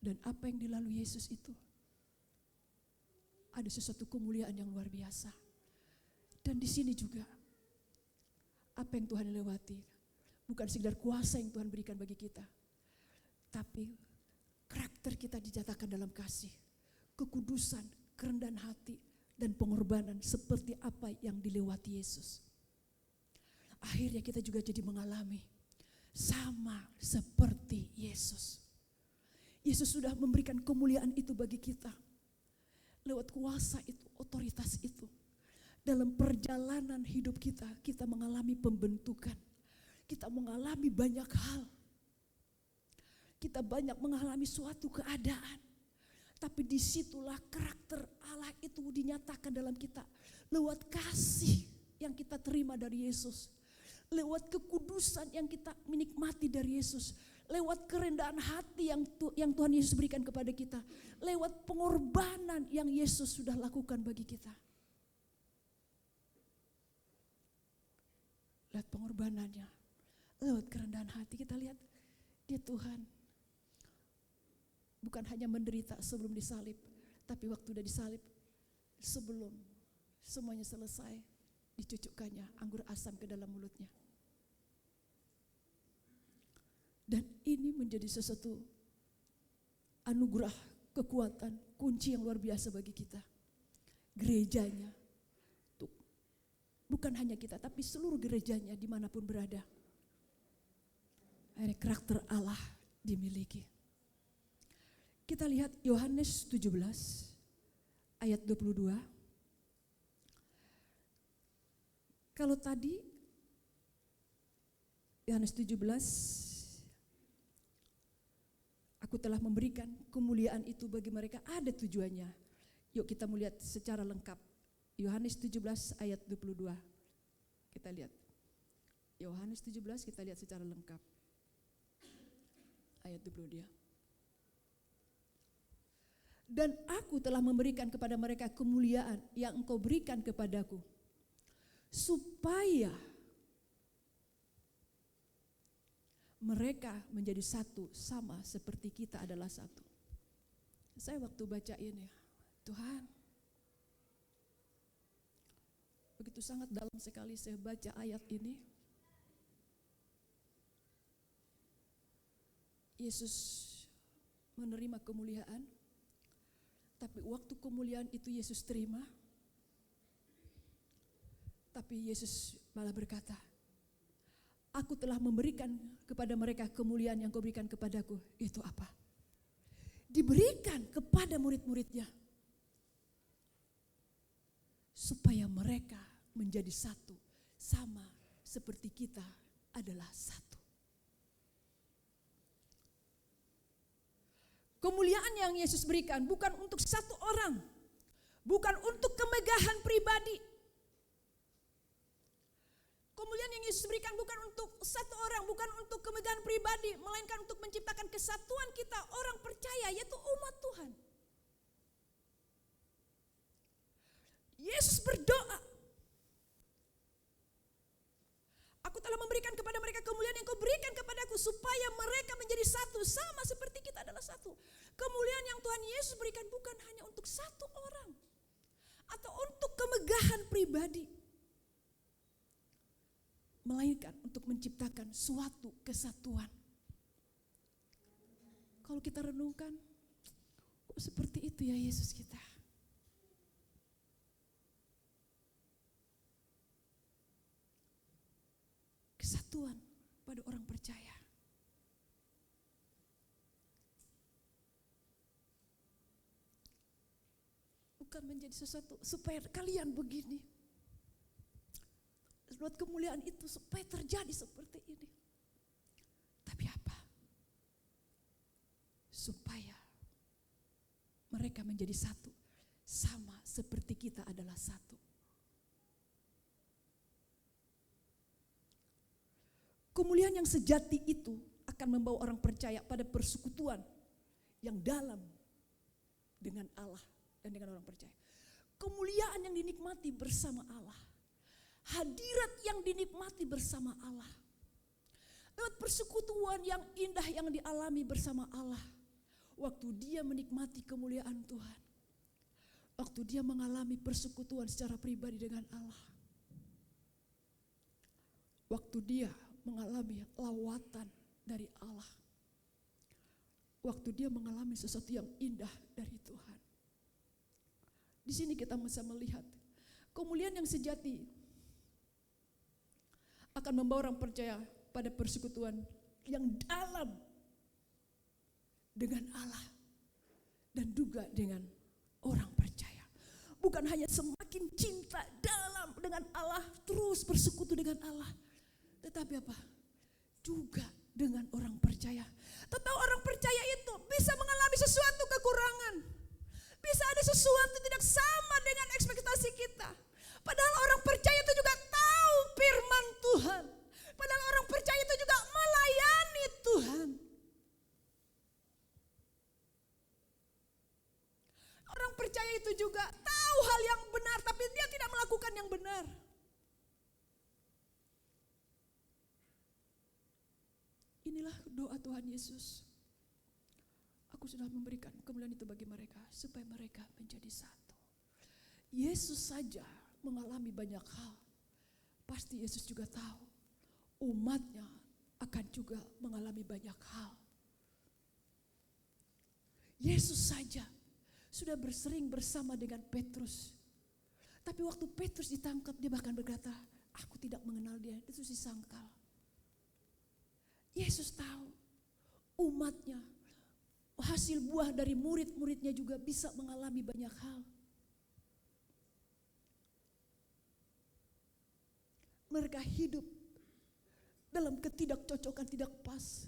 Dan apa yang dilalui Yesus itu, ada sesuatu kemuliaan yang luar biasa. Dan di sini juga, apa yang Tuhan lewati, bukan sekedar kuasa yang Tuhan berikan bagi kita, tapi karakter kita dinyatakan dalam kasih, kekudusan, kerendahan hati, dan pengorbanan seperti apa yang dilewati Yesus. Akhirnya kita juga jadi mengalami sama seperti Yesus. Yesus sudah memberikan kemuliaan itu bagi kita. Lewat kuasa itu, otoritas itu. Dalam perjalanan hidup kita, kita mengalami pembentukan. Kita mengalami banyak hal. Kita banyak mengalami suatu keadaan. Tapi disitulah karakter Allah itu dinyatakan dalam kita. Lewat kasih yang kita terima dari Yesus. Lewat kekudusan yang kita menikmati dari Yesus. Lewat kerendahan hati yang Tuhan Yesus berikan kepada kita. Lewat pengorbanan yang Yesus sudah lakukan bagi kita. Lewat pengorbanannya. Lewat kerendahan hati kita lihat dia Tuhan. Bukan hanya menderita sebelum disalib. Tapi waktu udah disalib, sebelum semuanya selesai, dicucukkannya anggur asam ke dalam mulutnya. Dan ini menjadi sesuatu anugerah, kekuatan, kunci yang luar biasa bagi kita. Gerejanya, bukan hanya kita, tapi seluruh gerejanya dimanapun berada. Akhirnya karakter Allah dimiliki. Kita lihat Yohanes 17 ayat 22. Kalau tadi Yohanes 17, aku telah memberikan kemuliaan itu bagi mereka, ada tujuannya. Yuk kita melihat secara lengkap. Yohanes 17 ayat 22. Kita lihat. Yohanes 17 kita lihat secara lengkap. Ayat 22. Dan aku telah memberikan kepada mereka kemuliaan yang engkau berikan kepadaku, supaya mereka menjadi satu sama seperti kita adalah satu. Saya waktu baca ini, Tuhan, begitu sangat dalam sekali saya baca ayat ini. Yesus menerima kemuliaan, tapi waktu kemuliaan itu Yesus terima, tapi Yesus malah berkata, aku telah memberikan kepada mereka kemuliaan yang kau berikan kepadaku. Itu apa? Diberikan kepada murid-muridnya, supaya mereka menjadi satu, sama seperti kita adalah satu. Kemuliaan yang Yesus berikan bukan untuk satu orang, bukan untuk kemegahan pribadi. Kemuliaan yang Yesus berikan bukan untuk satu orang, bukan untuk kemegahan pribadi, melainkan untuk menciptakan kesatuan kita orang percaya, yaitu umat Tuhan. Yesus berdoa, aku telah memberikan kepada mereka kemuliaan yang kau berikan kepadaku, supaya mereka menjadi satu, sama seperti kita adalah satu. Kemuliaan yang Tuhan Yesus berikan bukan hanya untuk satu orang, atau untuk kemegahan pribadi, melainkan untuk menciptakan suatu kesatuan. Kalau kita renungkan, kok seperti itu ya Yesus kita? Kesatuan pada orang percaya. Bukan menjadi sesuatu supaya kalian begini. Buat kemuliaan itu supaya terjadi seperti ini. Tapi apa? Supaya mereka menjadi satu, sama seperti kita adalah satu. Kemuliaan yang sejati itu akan membawa orang percaya pada persekutuan yang dalam dengan Allah dan dengan orang percaya. Kemuliaan yang dinikmati bersama Allah. Hadirat yang dinikmati bersama Allah. Lewat persekutuan yang indah yang dialami bersama Allah. Waktu dia menikmati kemuliaan Tuhan. Waktu dia mengalami persekutuan secara pribadi dengan Allah. Waktu dia mengalami lawatan dari Allah. Waktu dia mengalami sesuatu yang indah dari Tuhan. Di sini kita bisa melihat kemuliaan yang sejati akan membawa orang percaya pada persekutuan yang dalam dengan Allah dan juga dengan orang percaya. Bukan hanya semakin cinta dalam dengan Allah, terus bersekutu dengan Allah, tetapi apa? Juga dengan orang percaya. Tetapi orang percaya itu bisa mengalami sesuatu kekurangan. Bisa ada sesuatu tidak sama dengan ekspektasi kita. Padahal orang percaya itu juga tahu firman Tuhan. Padahal orang percaya itu juga melayani Tuhan. Orang percaya itu juga tahu hal yang benar, tapi dia tidak melakukan yang benar. Inilah doa Tuhan Yesus. Aku sudah memberikan kemuliaan itu bagi mereka, supaya mereka menjadi satu. Yesus saja mengalami banyak hal. Pasti Yesus juga tahu umatnya akan juga mengalami banyak hal. Yesus saja sudah bersering bersama dengan Petrus. Tapi waktu Petrus ditangkap, dia bahkan berkata, aku tidak mengenal dia. Itu disangkal. Yesus tahu umatnya, hasil buah dari murid-muridnya juga bisa mengalami banyak hal. Mereka hidup dalam ketidakcocokan, tidak pas.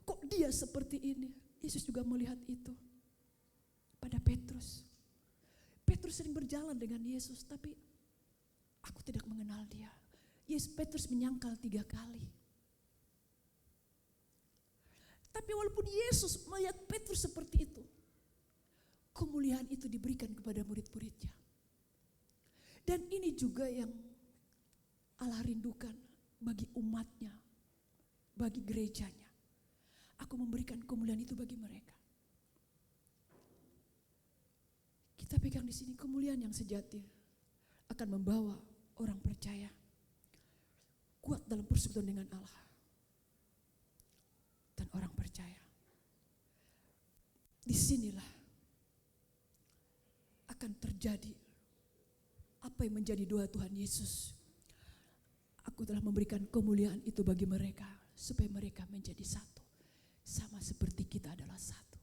Kok dia seperti ini? Yesus juga melihat itu pada Petrus. Petrus sering berjalan dengan Yesus, tapi aku tidak mengenal dia. Petrus menyangkal 3 kali. Tapi walaupun Yesus melihat Petrus seperti itu, kemuliaan itu diberikan kepada murid-muridnya. Dan ini juga yang Allah rindukan bagi umatnya, bagi gerejanya. Aku memberikan kemuliaan itu bagi mereka. Kita pegang di sini kemuliaan yang sejati akan membawa orang percaya kuat dalam persekutuan dengan Allah. Dan orang percaya. Disinilah akan terjadi apa yang menjadi doa Tuhan Yesus. Aku telah memberikan kemuliaan itu bagi mereka supaya mereka menjadi satu. Sama seperti kita adalah satu.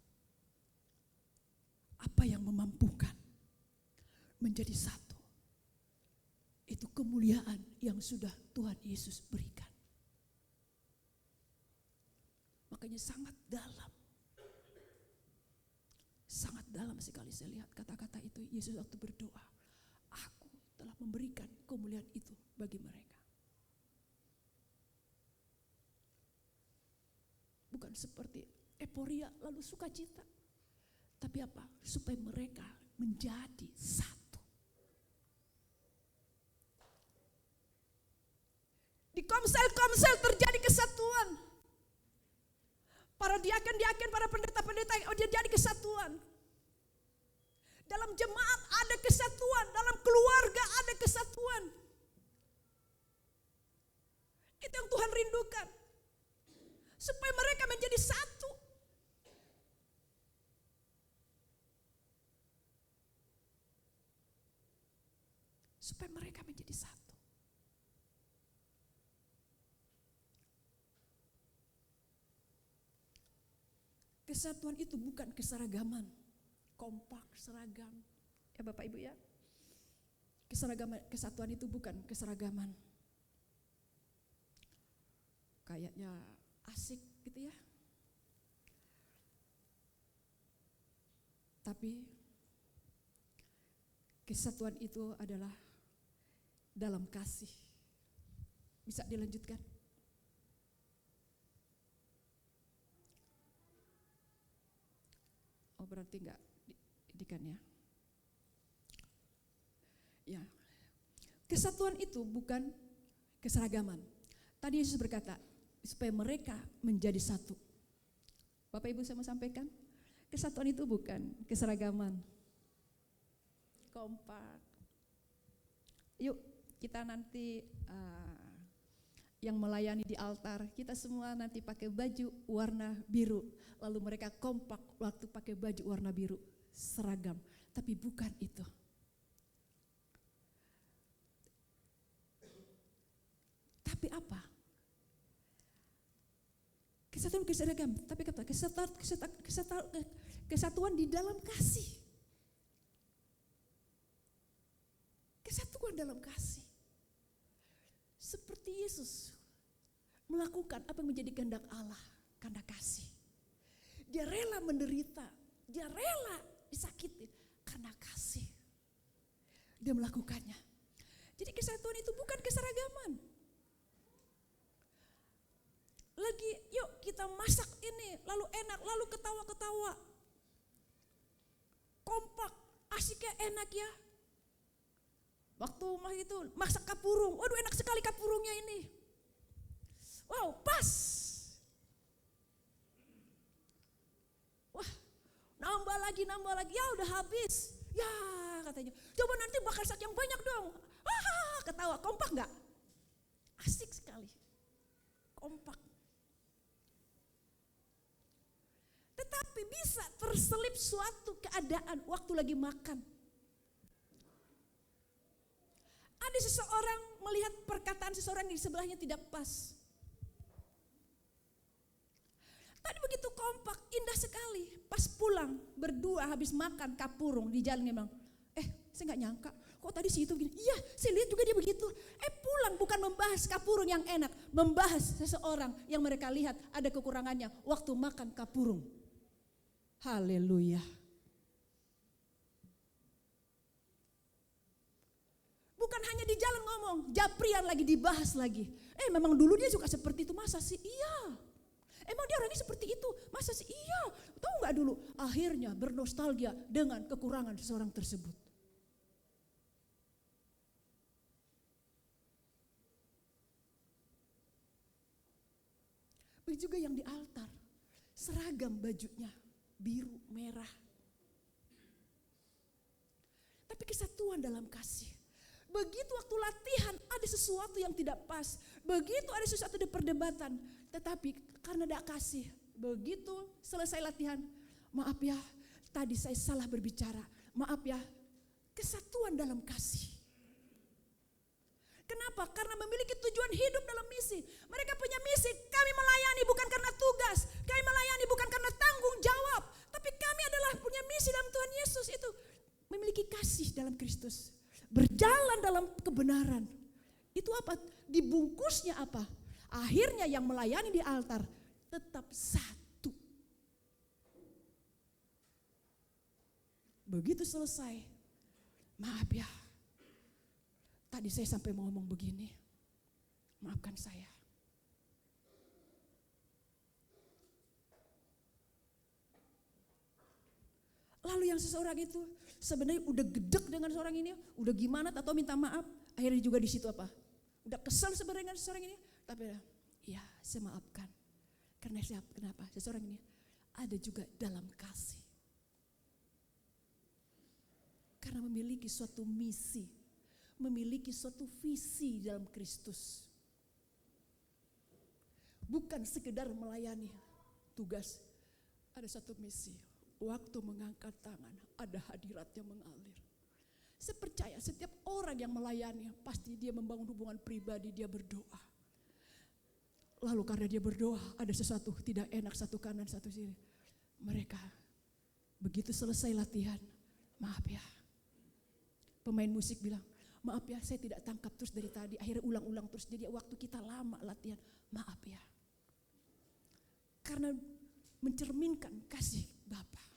Apa yang memampukan menjadi satu? Itu kemuliaan yang sudah Tuhan Yesus berikan. Makanya sangat dalam sekali saya lihat kata-kata itu Yesus waktu berdoa. Aku telah memberikan kemuliaan itu bagi mereka. Bukan seperti euforia lalu sukacita. Tapi apa? Supaya mereka menjadi satu. Di komsel-komsel terjadi kesatuan. Para diaken-diaken, para pendeta-pendeta, dia jadi kesatuan. Dalam jemaat ada kesatuan, dalam keluarga ada kesatuan. Itu yang Tuhan rindukan. Supaya mereka menjadi satu. Supaya mereka menjadi satu. Kesatuan itu bukan keseragaman, kompak, seragam. Ya Bapak Ibu ya. Kesatuan itu bukan keseragaman. Kayaknya asik gitu ya. Tapi kesatuan itu adalah dalam kasih. Bisa dilanjutkan? Oh berarti enggak didikan ya. Ya. Kesatuan itu bukan keseragaman. Tadi Yesus berkata, supaya mereka menjadi satu. Bapak Ibu saya mau sampaikan, kesatuan itu bukan keseragaman. Kompak. Yuk kita nanti yang melayani di altar, kita semua nanti pakai baju warna biru. Lalu mereka kompak waktu pakai baju warna biru, seragam. Tapi bukan itu. Tapi apa? Kesatuan keseragam, tapi kata kesatuan di dalam kasih. Kesatuan dalam kasih. Seperti Yesus melakukan apa yang menjadi kehendak Allah karena kasih. Dia rela menderita, dia rela disakiti karena kasih. Dia melakukannya. Jadi kesatuan itu bukan keseragaman. Lagi yuk kita masak ini, lalu enak, lalu ketawa-ketawa. Kompak, asiknya enak ya. Waktu itu masak kapurung, waduh enak sekali kapurungnya ini. Wow, pas. Wah, nambah lagi, ya udah habis. Ya katanya, coba nanti bakar sak yang banyak dong. Ketawa, kompak gak? Asik sekali, kompak. Tetapi bisa terselip suatu keadaan waktu lagi makan. Ada seseorang melihat perkataan seseorang di sebelahnya tidak pas. Tadi begitu kompak, indah sekali. Pas pulang, berdua habis makan kapurung di jalan dia bilang, Saya nggak nyangka, kok tadi si itu begini. Iya, saya lihat juga dia begitu. Pulang bukan membahas kapurung yang enak, membahas seseorang yang mereka lihat ada kekurangannya waktu makan kapurung. Haleluya. Bukan hanya di jalan ngomong, japrian lagi dibahas lagi. Memang dulu dia suka seperti itu, masa sih? Iya. Emang dia orangnya seperti itu, masa sih? Iya. Tahu nggak dulu? Akhirnya bernostalgia dengan kekurangan seseorang tersebut. Begitu juga yang di altar, seragam bajunya biru, merah. Tapi kesatuan dalam kasih. Begitu waktu latihan ada sesuatu yang tidak pas. Begitu ada sesuatu di perdebatan. Tetapi karena ada kasih. Begitu selesai latihan. Maaf ya, tadi saya salah berbicara. Maaf ya, kesatuan dalam kasih. Kenapa? Karena memiliki tujuan hidup dalam misi. Mereka punya misi, kami melayani bukan karena tugas. Kami melayani bukan karena tanggung jawab. Tapi kami adalah punya misi dalam Tuhan Yesus itu. Memiliki kasih dalam Kristus. Berjalan dalam kebenaran. Itu apa? Dibungkusnya apa? Akhirnya yang melayani di altar tetap satu. Begitu selesai. Maaf ya. Tadi saya sampai mau ngomong begini. Maafkan saya. Lalu yang seseorang itu sebenarnya udah gedek dengan seorang ini, udah gimana atau minta maaf, akhirnya juga di situ apa? Udah kesal sebenarnya dengan seseorang ini, tapi ya saya maafkan. Karena kenapa? Seseorang ini ada juga dalam kasih. Karena memiliki suatu misi, memiliki suatu visi dalam Kristus. Bukan sekedar melayani tugas, ada satu misi. Waktu mengangkat tangan, ada hadirat yang mengalir. Saya percaya setiap orang yang melayani, pasti dia membangun hubungan pribadi, dia berdoa. Lalu karena dia berdoa, ada sesuatu tidak enak, satu kanan, satu sini. Mereka begitu selesai latihan, maaf ya. Pemain musik bilang, maaf ya saya tidak tangkap terus dari tadi, akhirnya ulang-ulang terus. Jadi waktu kita lama latihan, maaf ya. Karena mencerminkan kasih Bapa.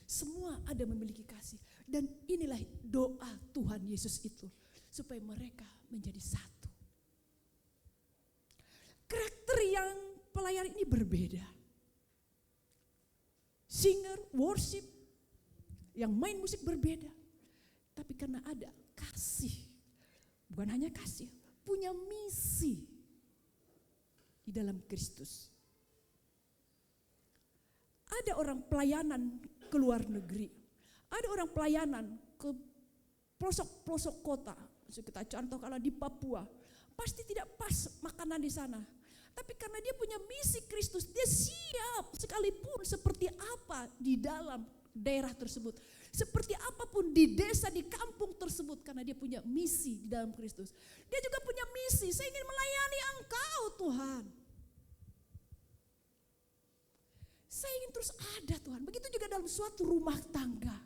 Semua ada memiliki kasih. Dan inilah doa Tuhan Yesus itu. Supaya mereka menjadi satu. Karakter yang pelayan ini berbeda. Singer, worship, yang main musik berbeda. Tapi karena ada kasih. Bukan hanya kasih, punya misi di dalam Kristus. Ada orang pelayanan ke luar negeri. Ada orang pelayanan ke pelosok-pelosok kota. Kita contoh kalau di Papua. Pasti tidak pas makanan di sana. Tapi karena dia punya misi Kristus, dia siap sekalipun seperti apa di dalam daerah tersebut. Seperti apapun di desa, di kampung tersebut. Karena dia punya misi di dalam Kristus. Dia juga punya misi, saya ingin melayani Engkau Tuhan. Saya ingin terus ada Tuhan. Begitu juga dalam suatu rumah tangga.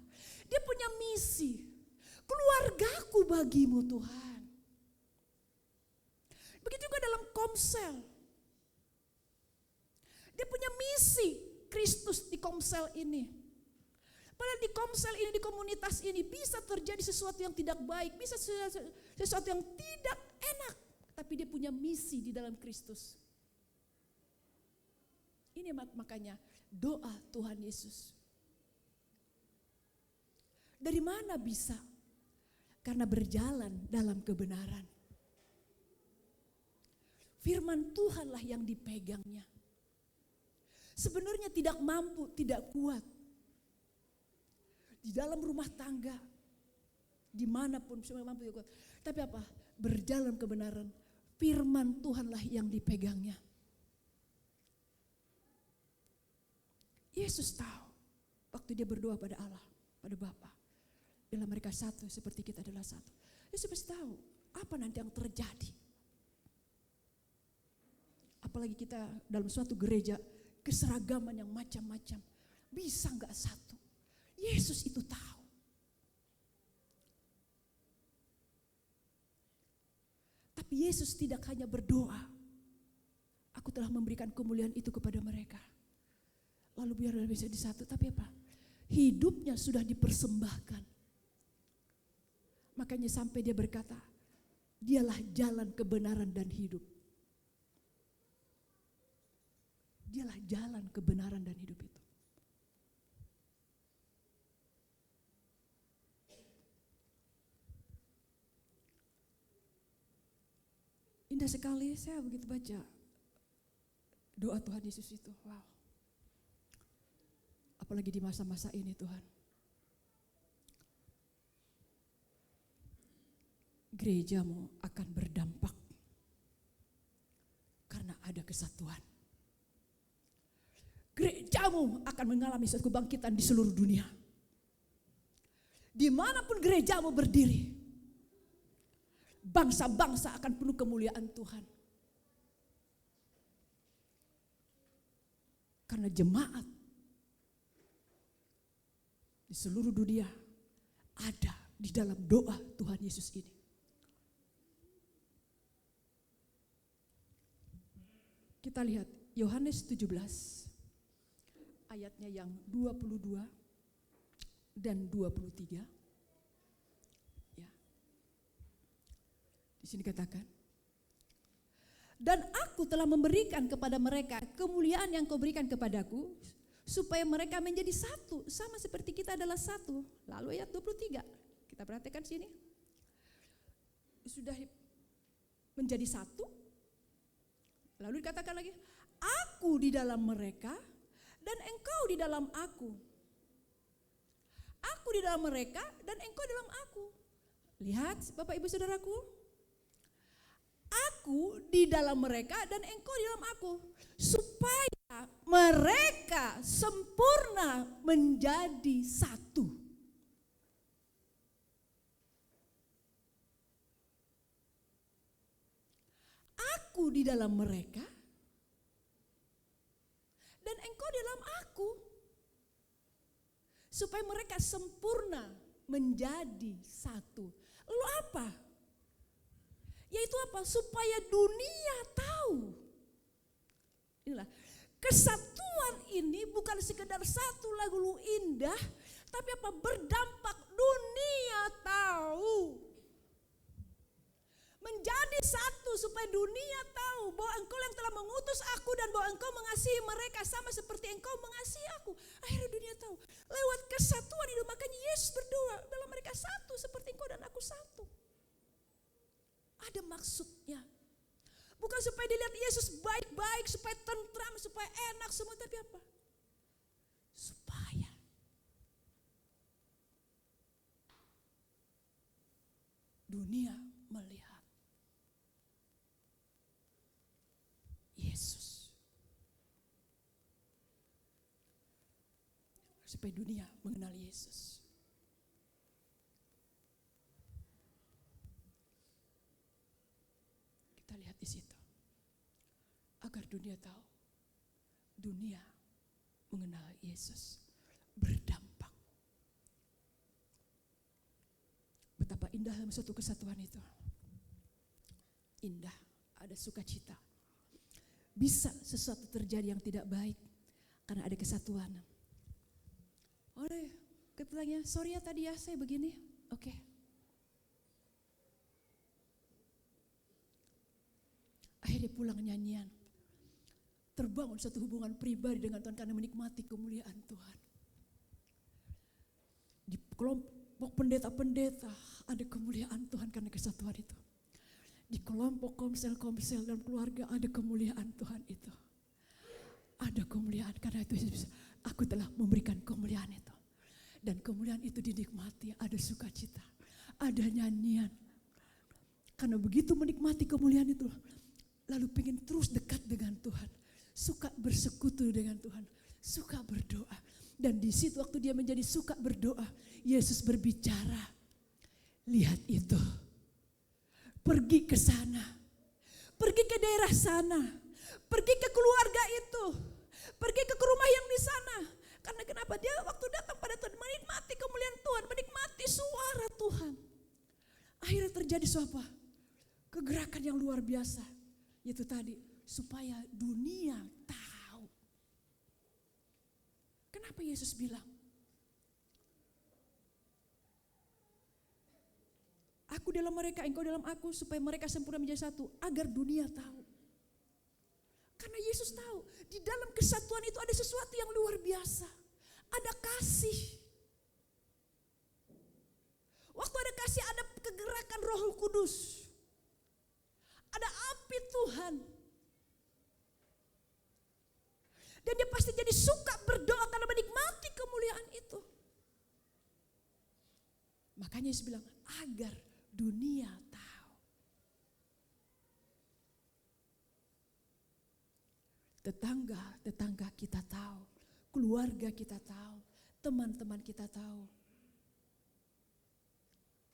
Dia punya misi. Keluargaku bagimu Tuhan. Begitu juga dalam komsel. Dia punya misi Kristus di komsel ini. Padahal di komsel ini, di komunitas ini bisa terjadi sesuatu yang tidak baik. Bisa sesuatu yang tidak enak. Tapi dia punya misi di dalam Kristus. Ini makanya doa Tuhan Yesus. Dari mana bisa? Karena berjalan dalam kebenaran. Firman Tuhanlah yang dipegangnya. Sebenarnya tidak mampu, tidak kuat. Di dalam rumah tangga, dimanapun semua mampu tidak kuat. Tapi apa? Berjalan kebenaran. Firman Tuhanlah yang dipegangnya. Yesus tahu waktu dia berdoa pada Allah, pada Bapa, bila mereka satu seperti kita adalah satu. Yesus pasti tahu apa nanti yang terjadi. Apalagi kita dalam suatu gereja, keseragaman yang macam-macam. Bisa enggak satu? Yesus itu tahu. Tapi Yesus tidak hanya berdoa, aku telah memberikan kemuliaan itu kepada mereka, lalu biar bisa disatu. Tapi apa? Hidupnya sudah dipersembahkan. Makanya sampai dia berkata, dialah jalan kebenaran dan hidup. Dialah jalan kebenaran dan hidup itu. Indah sekali saya begitu baca doa Tuhan Yesus itu. Wow. Apalagi di masa-masa ini Tuhan. Gerejamu akan berdampak karena ada kesatuan. Gerejamu akan mengalami suatu kebangkitan di seluruh dunia. Dimanapun gerejamu berdiri, bangsa-bangsa akan penuh kemuliaan Tuhan. Karena jemaat di seluruh dunia ada di dalam doa Tuhan Yesus ini. Kita lihat Yohanes 17 ayatnya yang 22 dan 23. Ya. Di sini katakan, dan aku telah memberikan kepada mereka kemuliaan yang kau berikan kepadaku, supaya mereka menjadi satu, sama seperti kita adalah satu. Lalu ayat 23, kita perhatikan sini. Sudah menjadi satu. Lalu dikatakan lagi, aku di dalam mereka dan engkau di dalam aku. Aku di dalam mereka dan engkau di dalam aku. Lihat Bapak Ibu Saudaraku. Aku di dalam mereka dan engkau di dalam aku. Supaya mereka sempurna menjadi satu. Aku di dalam mereka dan engkau di dalam aku, supaya mereka sempurna menjadi satu. Lalu apa? Yaitu apa? Supaya dunia tahu. Inilah, kesatuan ini bukan sekedar satu lagu indah, tapi apa? Berdampak, dunia tahu. Menjadi satu supaya dunia tahu bahwa engkau yang telah mengutus aku dan bahwa engkau mengasihi mereka sama seperti engkau mengasihi aku. Akhirnya dunia tahu. Lewat kesatuan itu makanya Yesus berdoa dalam mereka satu seperti engkau dan aku satu. Ada maksudnya. Bukan supaya dilihat Yesus baik-baik, supaya tentram, supaya enak semua, tapi apa? Supaya dunia melihat Yesus. Supaya dunia mengenal Yesus. Kita lihat di situ. Agar dunia tahu. Dunia mengenal Yesus. Berdampak. Betapa indah dalam suatu kesatuan itu. Indah, ada sukacita. Bisa sesuatu terjadi yang tidak baik karena ada kesatuan. Oleh katanya, sorry ya tadi ya saya begini. Oke. Akhirnya pulang nyanyian. Terbangun satu hubungan pribadi dengan Tuhan karena menikmati kemuliaan Tuhan. Di kelompok pendeta-pendeta ada kemuliaan Tuhan karena kesatuan itu. Di kelompok komsel-komsel dan keluarga ada kemuliaan Tuhan itu. Ada kemuliaan karena itu aku telah memberikan kemuliaan itu. Dan kemuliaan itu dinikmati, ada sukacita, ada nyanyian. Karena begitu menikmati kemuliaan itu, lalu pengen terus dekat dengan Tuhan. Suka bersekutu dengan Tuhan, suka berdoa. Dan di situ waktu dia menjadi suka berdoa, Yesus berbicara. Lihat itu. Pergi ke sana, pergi ke daerah sana, pergi ke keluarga itu, pergi ke rumah yang di sana. Karena kenapa? Dia waktu datang pada Tuhan menikmati kemuliaan Tuhan, menikmati suara Tuhan. Akhirnya terjadi apa? Kegerakan yang luar biasa. Itu tadi, supaya dunia tahu. Kenapa Yesus bilang, aku dalam mereka, engkau dalam aku, supaya mereka sempurna menjadi satu, agar dunia tahu. Karena Yesus tahu, di dalam kesatuan itu ada sesuatu yang luar biasa. Ada kasih. Waktu ada kasih, ada kegerakan Roh Kudus. Ada api Tuhan. Dan dia pasti jadi suka berdoa karena menikmati kemuliaan itu. Makanya Yesus bilang, agar dunia tahu. Tetangga kita tahu. Keluarga kita tahu. Teman-teman kita tahu.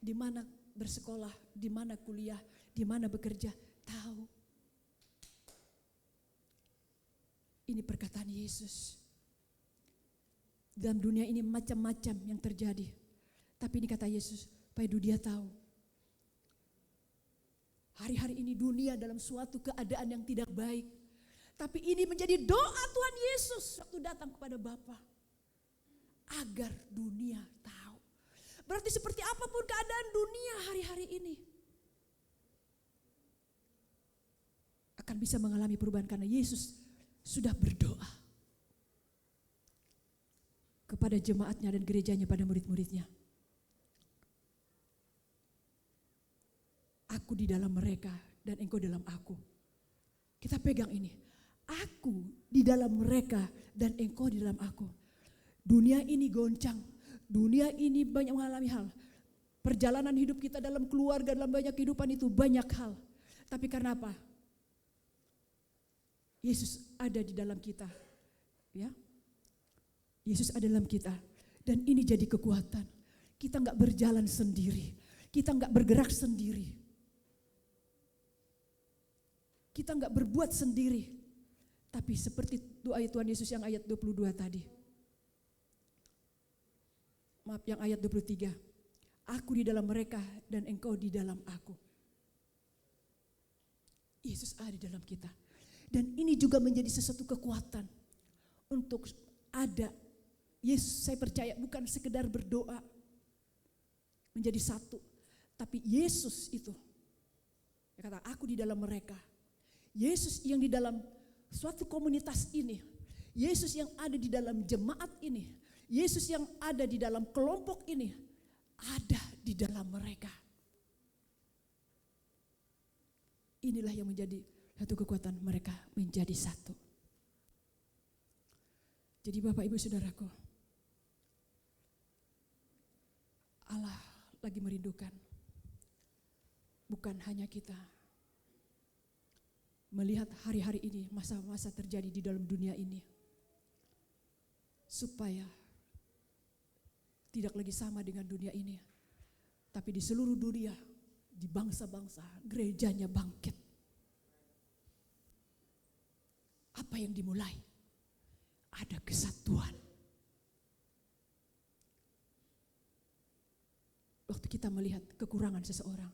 Di mana bersekolah, di mana kuliah, di mana bekerja, tahu. Ini perkataan Yesus. Dalam dunia ini macam-macam yang terjadi. Tapi ini kata Yesus, supaya dunia tahu. Hari-hari ini dunia dalam suatu keadaan yang tidak baik. Tapi ini menjadi doa Tuhan Yesus waktu datang kepada Bapa. Agar dunia tahu. Berarti seperti apapun keadaan dunia hari-hari ini, akan bisa mengalami perubahan karena Yesus sudah berdoa kepada jemaatnya dan gerejanya, pada murid-muridnya. Aku di dalam mereka dan engkau dalam aku. Kita pegang ini. Aku di dalam mereka dan engkau di dalam aku. Dunia ini goncang. Dunia ini banyak mengalami hal. Perjalanan hidup kita dalam keluarga, dalam banyak kehidupan itu banyak hal. Tapi karena apa? Yesus ada di dalam kita. Ya. Yesus ada dalam kita. Dan ini jadi kekuatan. Kita enggak berjalan sendiri. Kita enggak bergerak sendiri. Kita enggak berbuat sendiri. Tapi seperti doa Tuhan Yesus yang ayat 22 tadi. Maaf, yang ayat 23. Aku di dalam mereka dan engkau di dalam aku. Yesus ada di dalam kita. Dan ini juga menjadi sesuatu kekuatan untuk ada. Yesus, saya percaya, bukan sekedar berdoa menjadi satu. Tapi Yesus itu, dia kata aku di dalam mereka. Yesus yang di dalam suatu komunitas ini. Yesus yang ada di dalam jemaat ini. Yesus yang ada di dalam kelompok ini. Ada di dalam mereka. Inilah yang menjadi satu kekuatan mereka menjadi satu. Jadi Bapak Ibu Saudaraku, Allah lagi merindukan bukan hanya kita melihat hari-hari ini, masa-masa terjadi di dalam dunia ini, supaya tidak lagi sama dengan dunia ini, tapi di seluruh dunia, di bangsa-bangsa, gerejanya bangkit. Apa yang dimulai? Ada kesatuan. Waktu kita melihat kekurangan seseorang,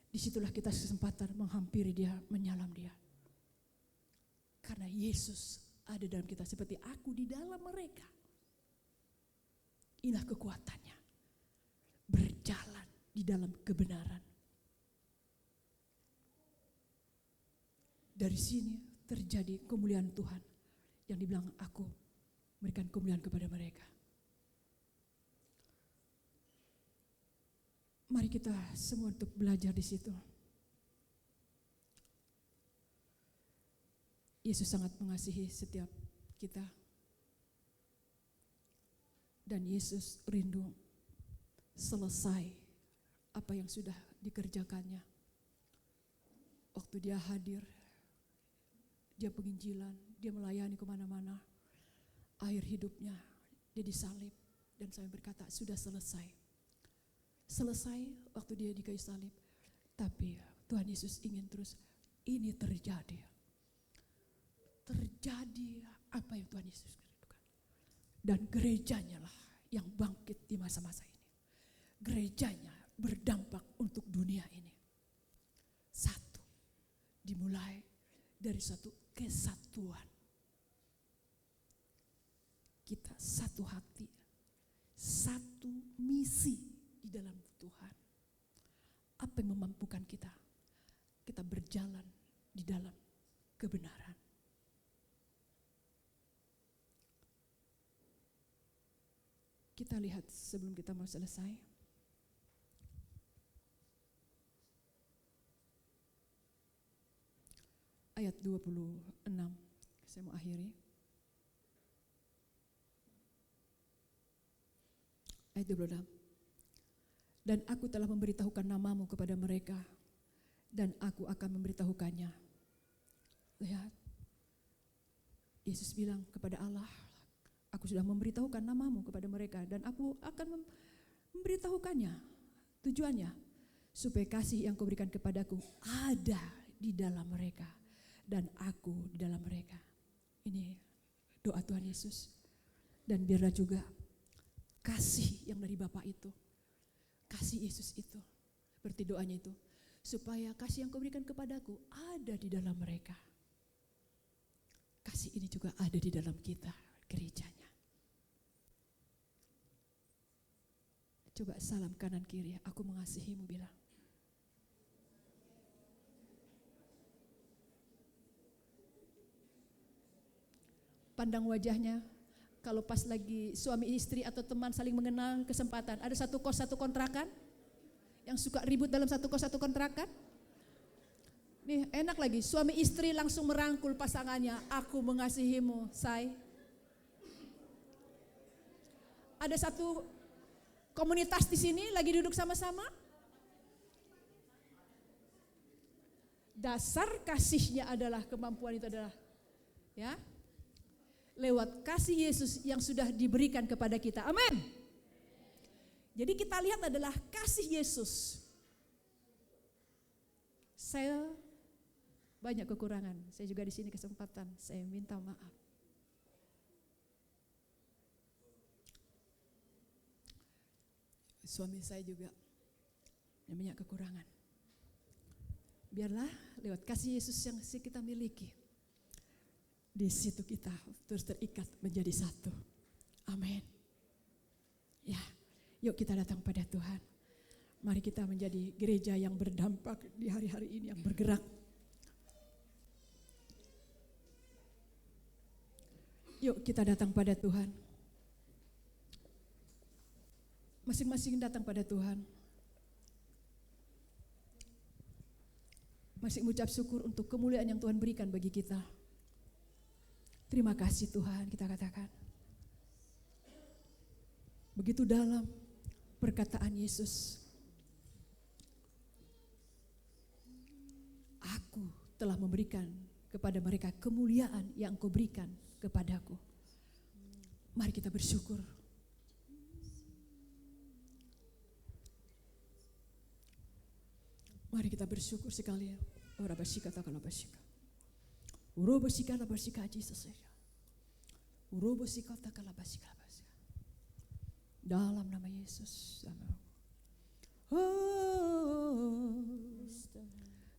disitulah kita kesempatan menghampiri dia, menyalam dia. Karena Yesus ada dalam kita seperti aku di dalam mereka. Inilah kekuatannya. Berjalan di dalam kebenaran. Dari sini terjadi kemuliaan Tuhan yang dibilang aku memberikan kemuliaan kepada mereka. Mari kita semua untuk belajar di situ. Yesus sangat mengasihi setiap kita. Dan Yesus rindu selesai apa yang sudah dikerjakannya. Waktu dia hadir, dia penginjilan, dia melayani kemana-mana. Akhir hidupnya dia disalib dan sampai berkata sudah selesai. Selesai waktu dia di kayu salib. Tapi Tuhan Yesus ingin terus ini terjadi. Terjadi apa yang Tuhan Yesus rindukan. Dan gerejanya lah yang bangkit di masa-masa ini. Gerejanya berdampak untuk dunia ini. Satu. dari suatu kesatuan. Kita satu hati, satu misi di dalam Tuhan. Apa yang memampukan kita? Kita berjalan di dalam kebenaran. Kita lihat sebelum kita mau selesai. Ayat 26, saya mau akhiri. Ayat 26. Dan aku telah memberitahukan namamu kepada mereka, dan aku akan memberitahukannya. Lihat, Yesus bilang kepada Allah, aku sudah memberitahukan namamu kepada mereka, dan aku akan memberitahukannya. Tujuannya, supaya kasih yang kau berikan kepadaku ada di dalam mereka, dan aku di dalam mereka. Ini doa Tuhan Yesus. Dan biarlah juga kasih yang dari Bapa itu, kasih Yesus itu, seperti doanya itu, supaya kasih yang kau berikan kepadaku ada di dalam mereka. Kasih ini juga ada di dalam kita, gerejanya. Coba salam kanan kiri, aku mengasihimu, bilang. Pandang wajahnya, kalau pas lagi suami istri atau teman saling mengenal kesempatan, ada satu kos satu kontrakan, yang suka ribut dalam satu kos satu kontrakan. Nih enak lagi, suami istri langsung merangkul pasangannya, aku mengasihimu, say. Ada satu komunitas di sini lagi duduk sama-sama. Dasar kasihnya adalah, kemampuan itu adalah, ya, lewat kasih Yesus yang sudah diberikan kepada kita. Amin. Jadi kita lihat adalah kasih Yesus. Saya banyak kekurangan. Saya juga di sini kesempatan. Saya minta maaf. Suami saya juga banyak kekurangan. Biarlah lewat kasih Yesus yang kita miliki, di situ kita terus terikat menjadi satu. Amin. Ya, yuk kita datang pada Tuhan. Mari kita menjadi gereja yang berdampak di hari-hari ini, yang bergerak. Yuk kita datang pada Tuhan. Masing-masing datang pada Tuhan. Masih mengucap syukur untuk kemuliaan yang Tuhan berikan bagi kita. Terima kasih Tuhan, kita katakan. Begitu dalam perkataan Yesus. Aku telah memberikan kepada mereka kemuliaan yang Engkau berikan kepadaku. Mari kita bersyukur. Mari kita bersyukur sekali. Ora basika takala basika. Urobo sikala basika Jesus. Urobo sikala takala basika. Dalam nama Yesus. Oh,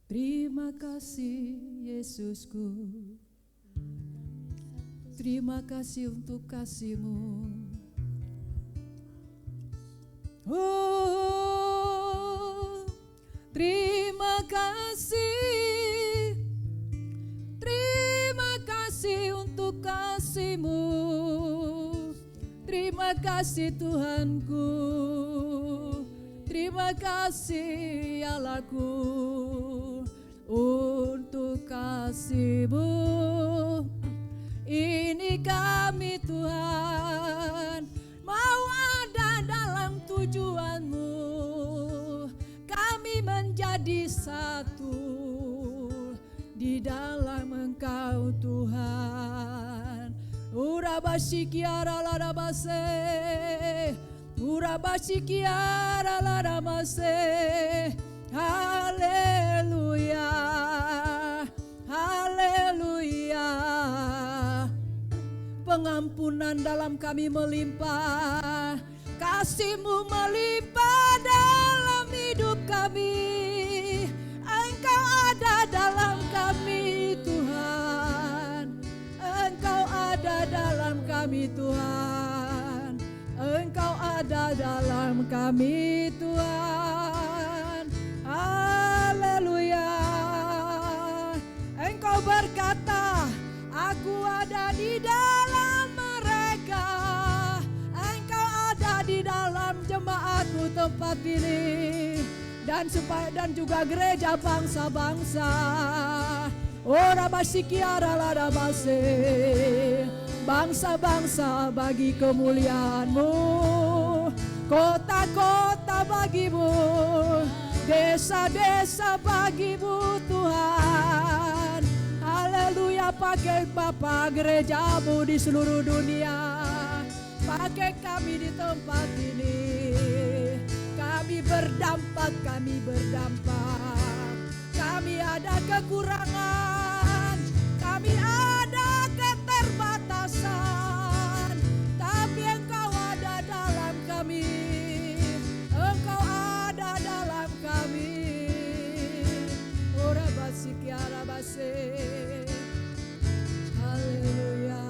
terima kasih Yesusku. Terima kasih untuk kasih-Mu. Oh, terima kasih. Terima kasih untuk kasih-Mu. Terima kasih Tuhanku. Terima kasih Allahku untuk kasih-Mu. Ini kami Tuhan, mau ada dalam tujuan-Mu. Kami menjadi satu di dalam Engkau Tuhan. Urabashikiara larabase, urabashikiara laramase. Haleluya, haleluya. Pengampunan dalam kami melimpah, kasih-Mu melimpah dalam hidup kami. Engkau ada dalam kami Tuhan. kami Tuhan, Engkau ada dalam kami Tuhan. Haleluya. Engkau berkata, aku ada di dalam mereka. Engkau ada di dalam jemaatmu tempat ini, dan juga gereja bangsa-bangsa. Ora basikiara lada base, bangsa-bangsa bagi kemuliaan-Mu, kota-kota bagimu, desa-desa bagimu Tuhan. Haleluya. Pakai Bapa gereja-Mu di seluruh dunia, pakai kami di tempat ini. Kami berdampak, kami ada kekurangan, kami ada keterbatasan, tapi Engkau ada dalam kami, Engkau ada dalam kami. Ora basiki arabase. Haleluya.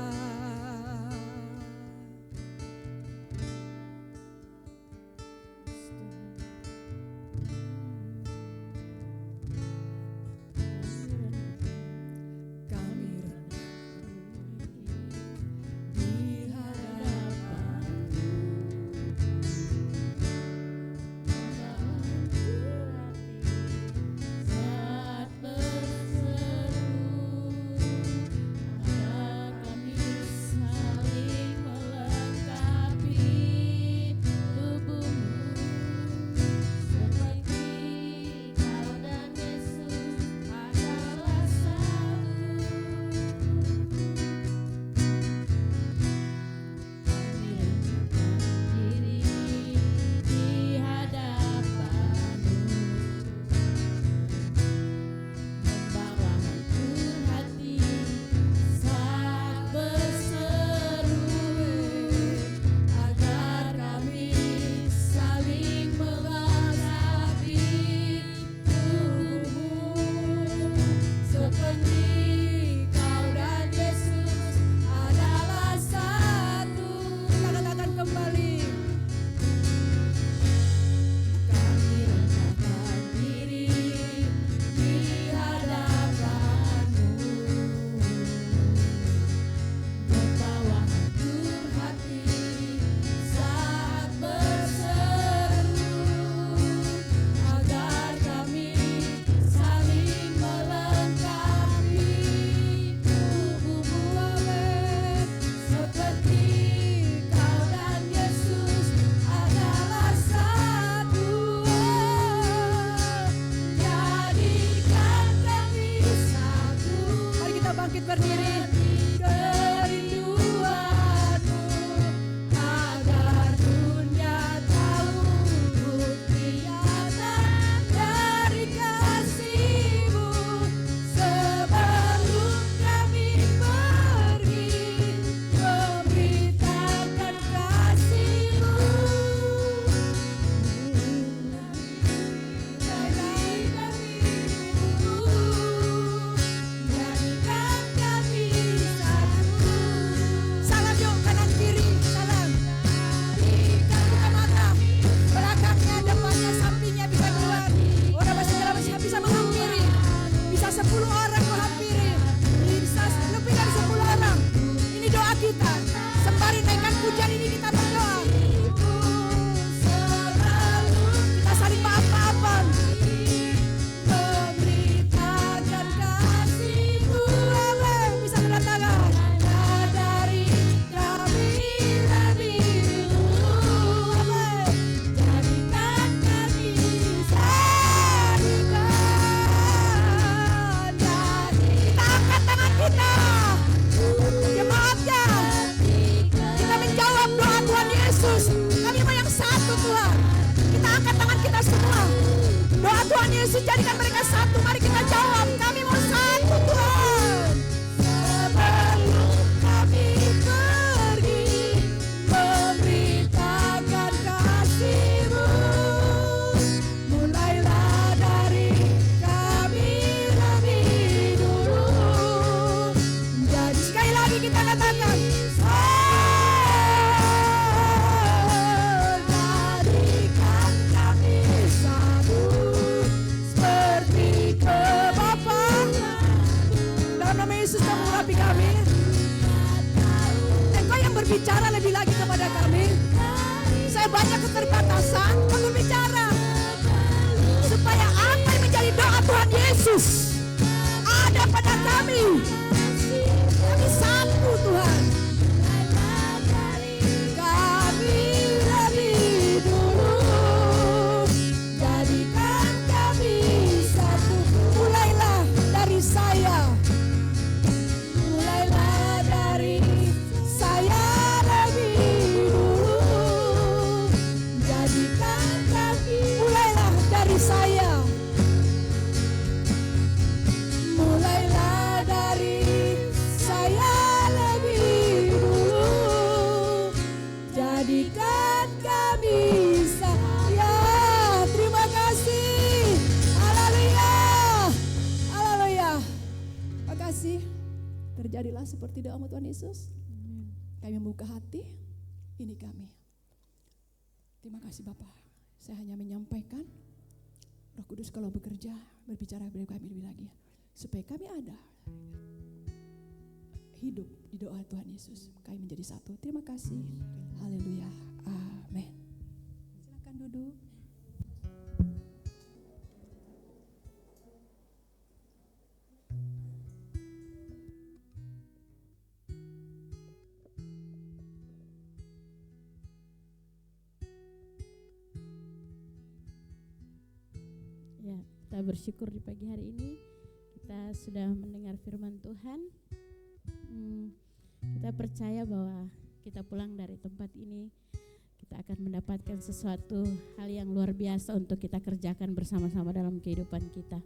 Yesus jadikan mereka satu. Mari kita jawab, kami mau satu Tuhan. Sebelum kami pergi memberitakan kasih-Mu, mulailah dari kami lebih dulu. Jadi sekali lagi kita katakan, berbicara lebih lagi kepada kami. Saya banyak keterbatasan, Engkau bicara supaya apa yang menjadi doa Tuhan Yesus ada pada kami. Kami satu Tuhan. Kami lebih dulu jadikan kami satu. Mulailah dari saya. Mulailah dari saya lebih dulu. Jadikan kami. Mulailah dari saya. Mulailah dari saya lebih dulu. Jadikan kami saya. Terima kasih. Haleluya. Haleluya. Terima kasih. Terjadilah seperti doa Tuhan Yesus. Kami membuka hati. Ini kami. Terima kasih Bapak. Saya hanya menyampaikan. Roh Kudus kalau bekerja, berbicara kepada kami lebih lagi. Supaya kami ada hidup di doa Tuhan Yesus. Kami menjadi satu. Terima kasih. Haleluya. Amin. Silakan duduk. Ya, kita bersyukur di pagi hari ini kita sudah mendengar firman Tuhan. Kita percaya bahwa kita pulang dari tempat ini kita akan mendapatkan sesuatu hal yang luar biasa untuk kita kerjakan bersama-sama dalam kehidupan kita.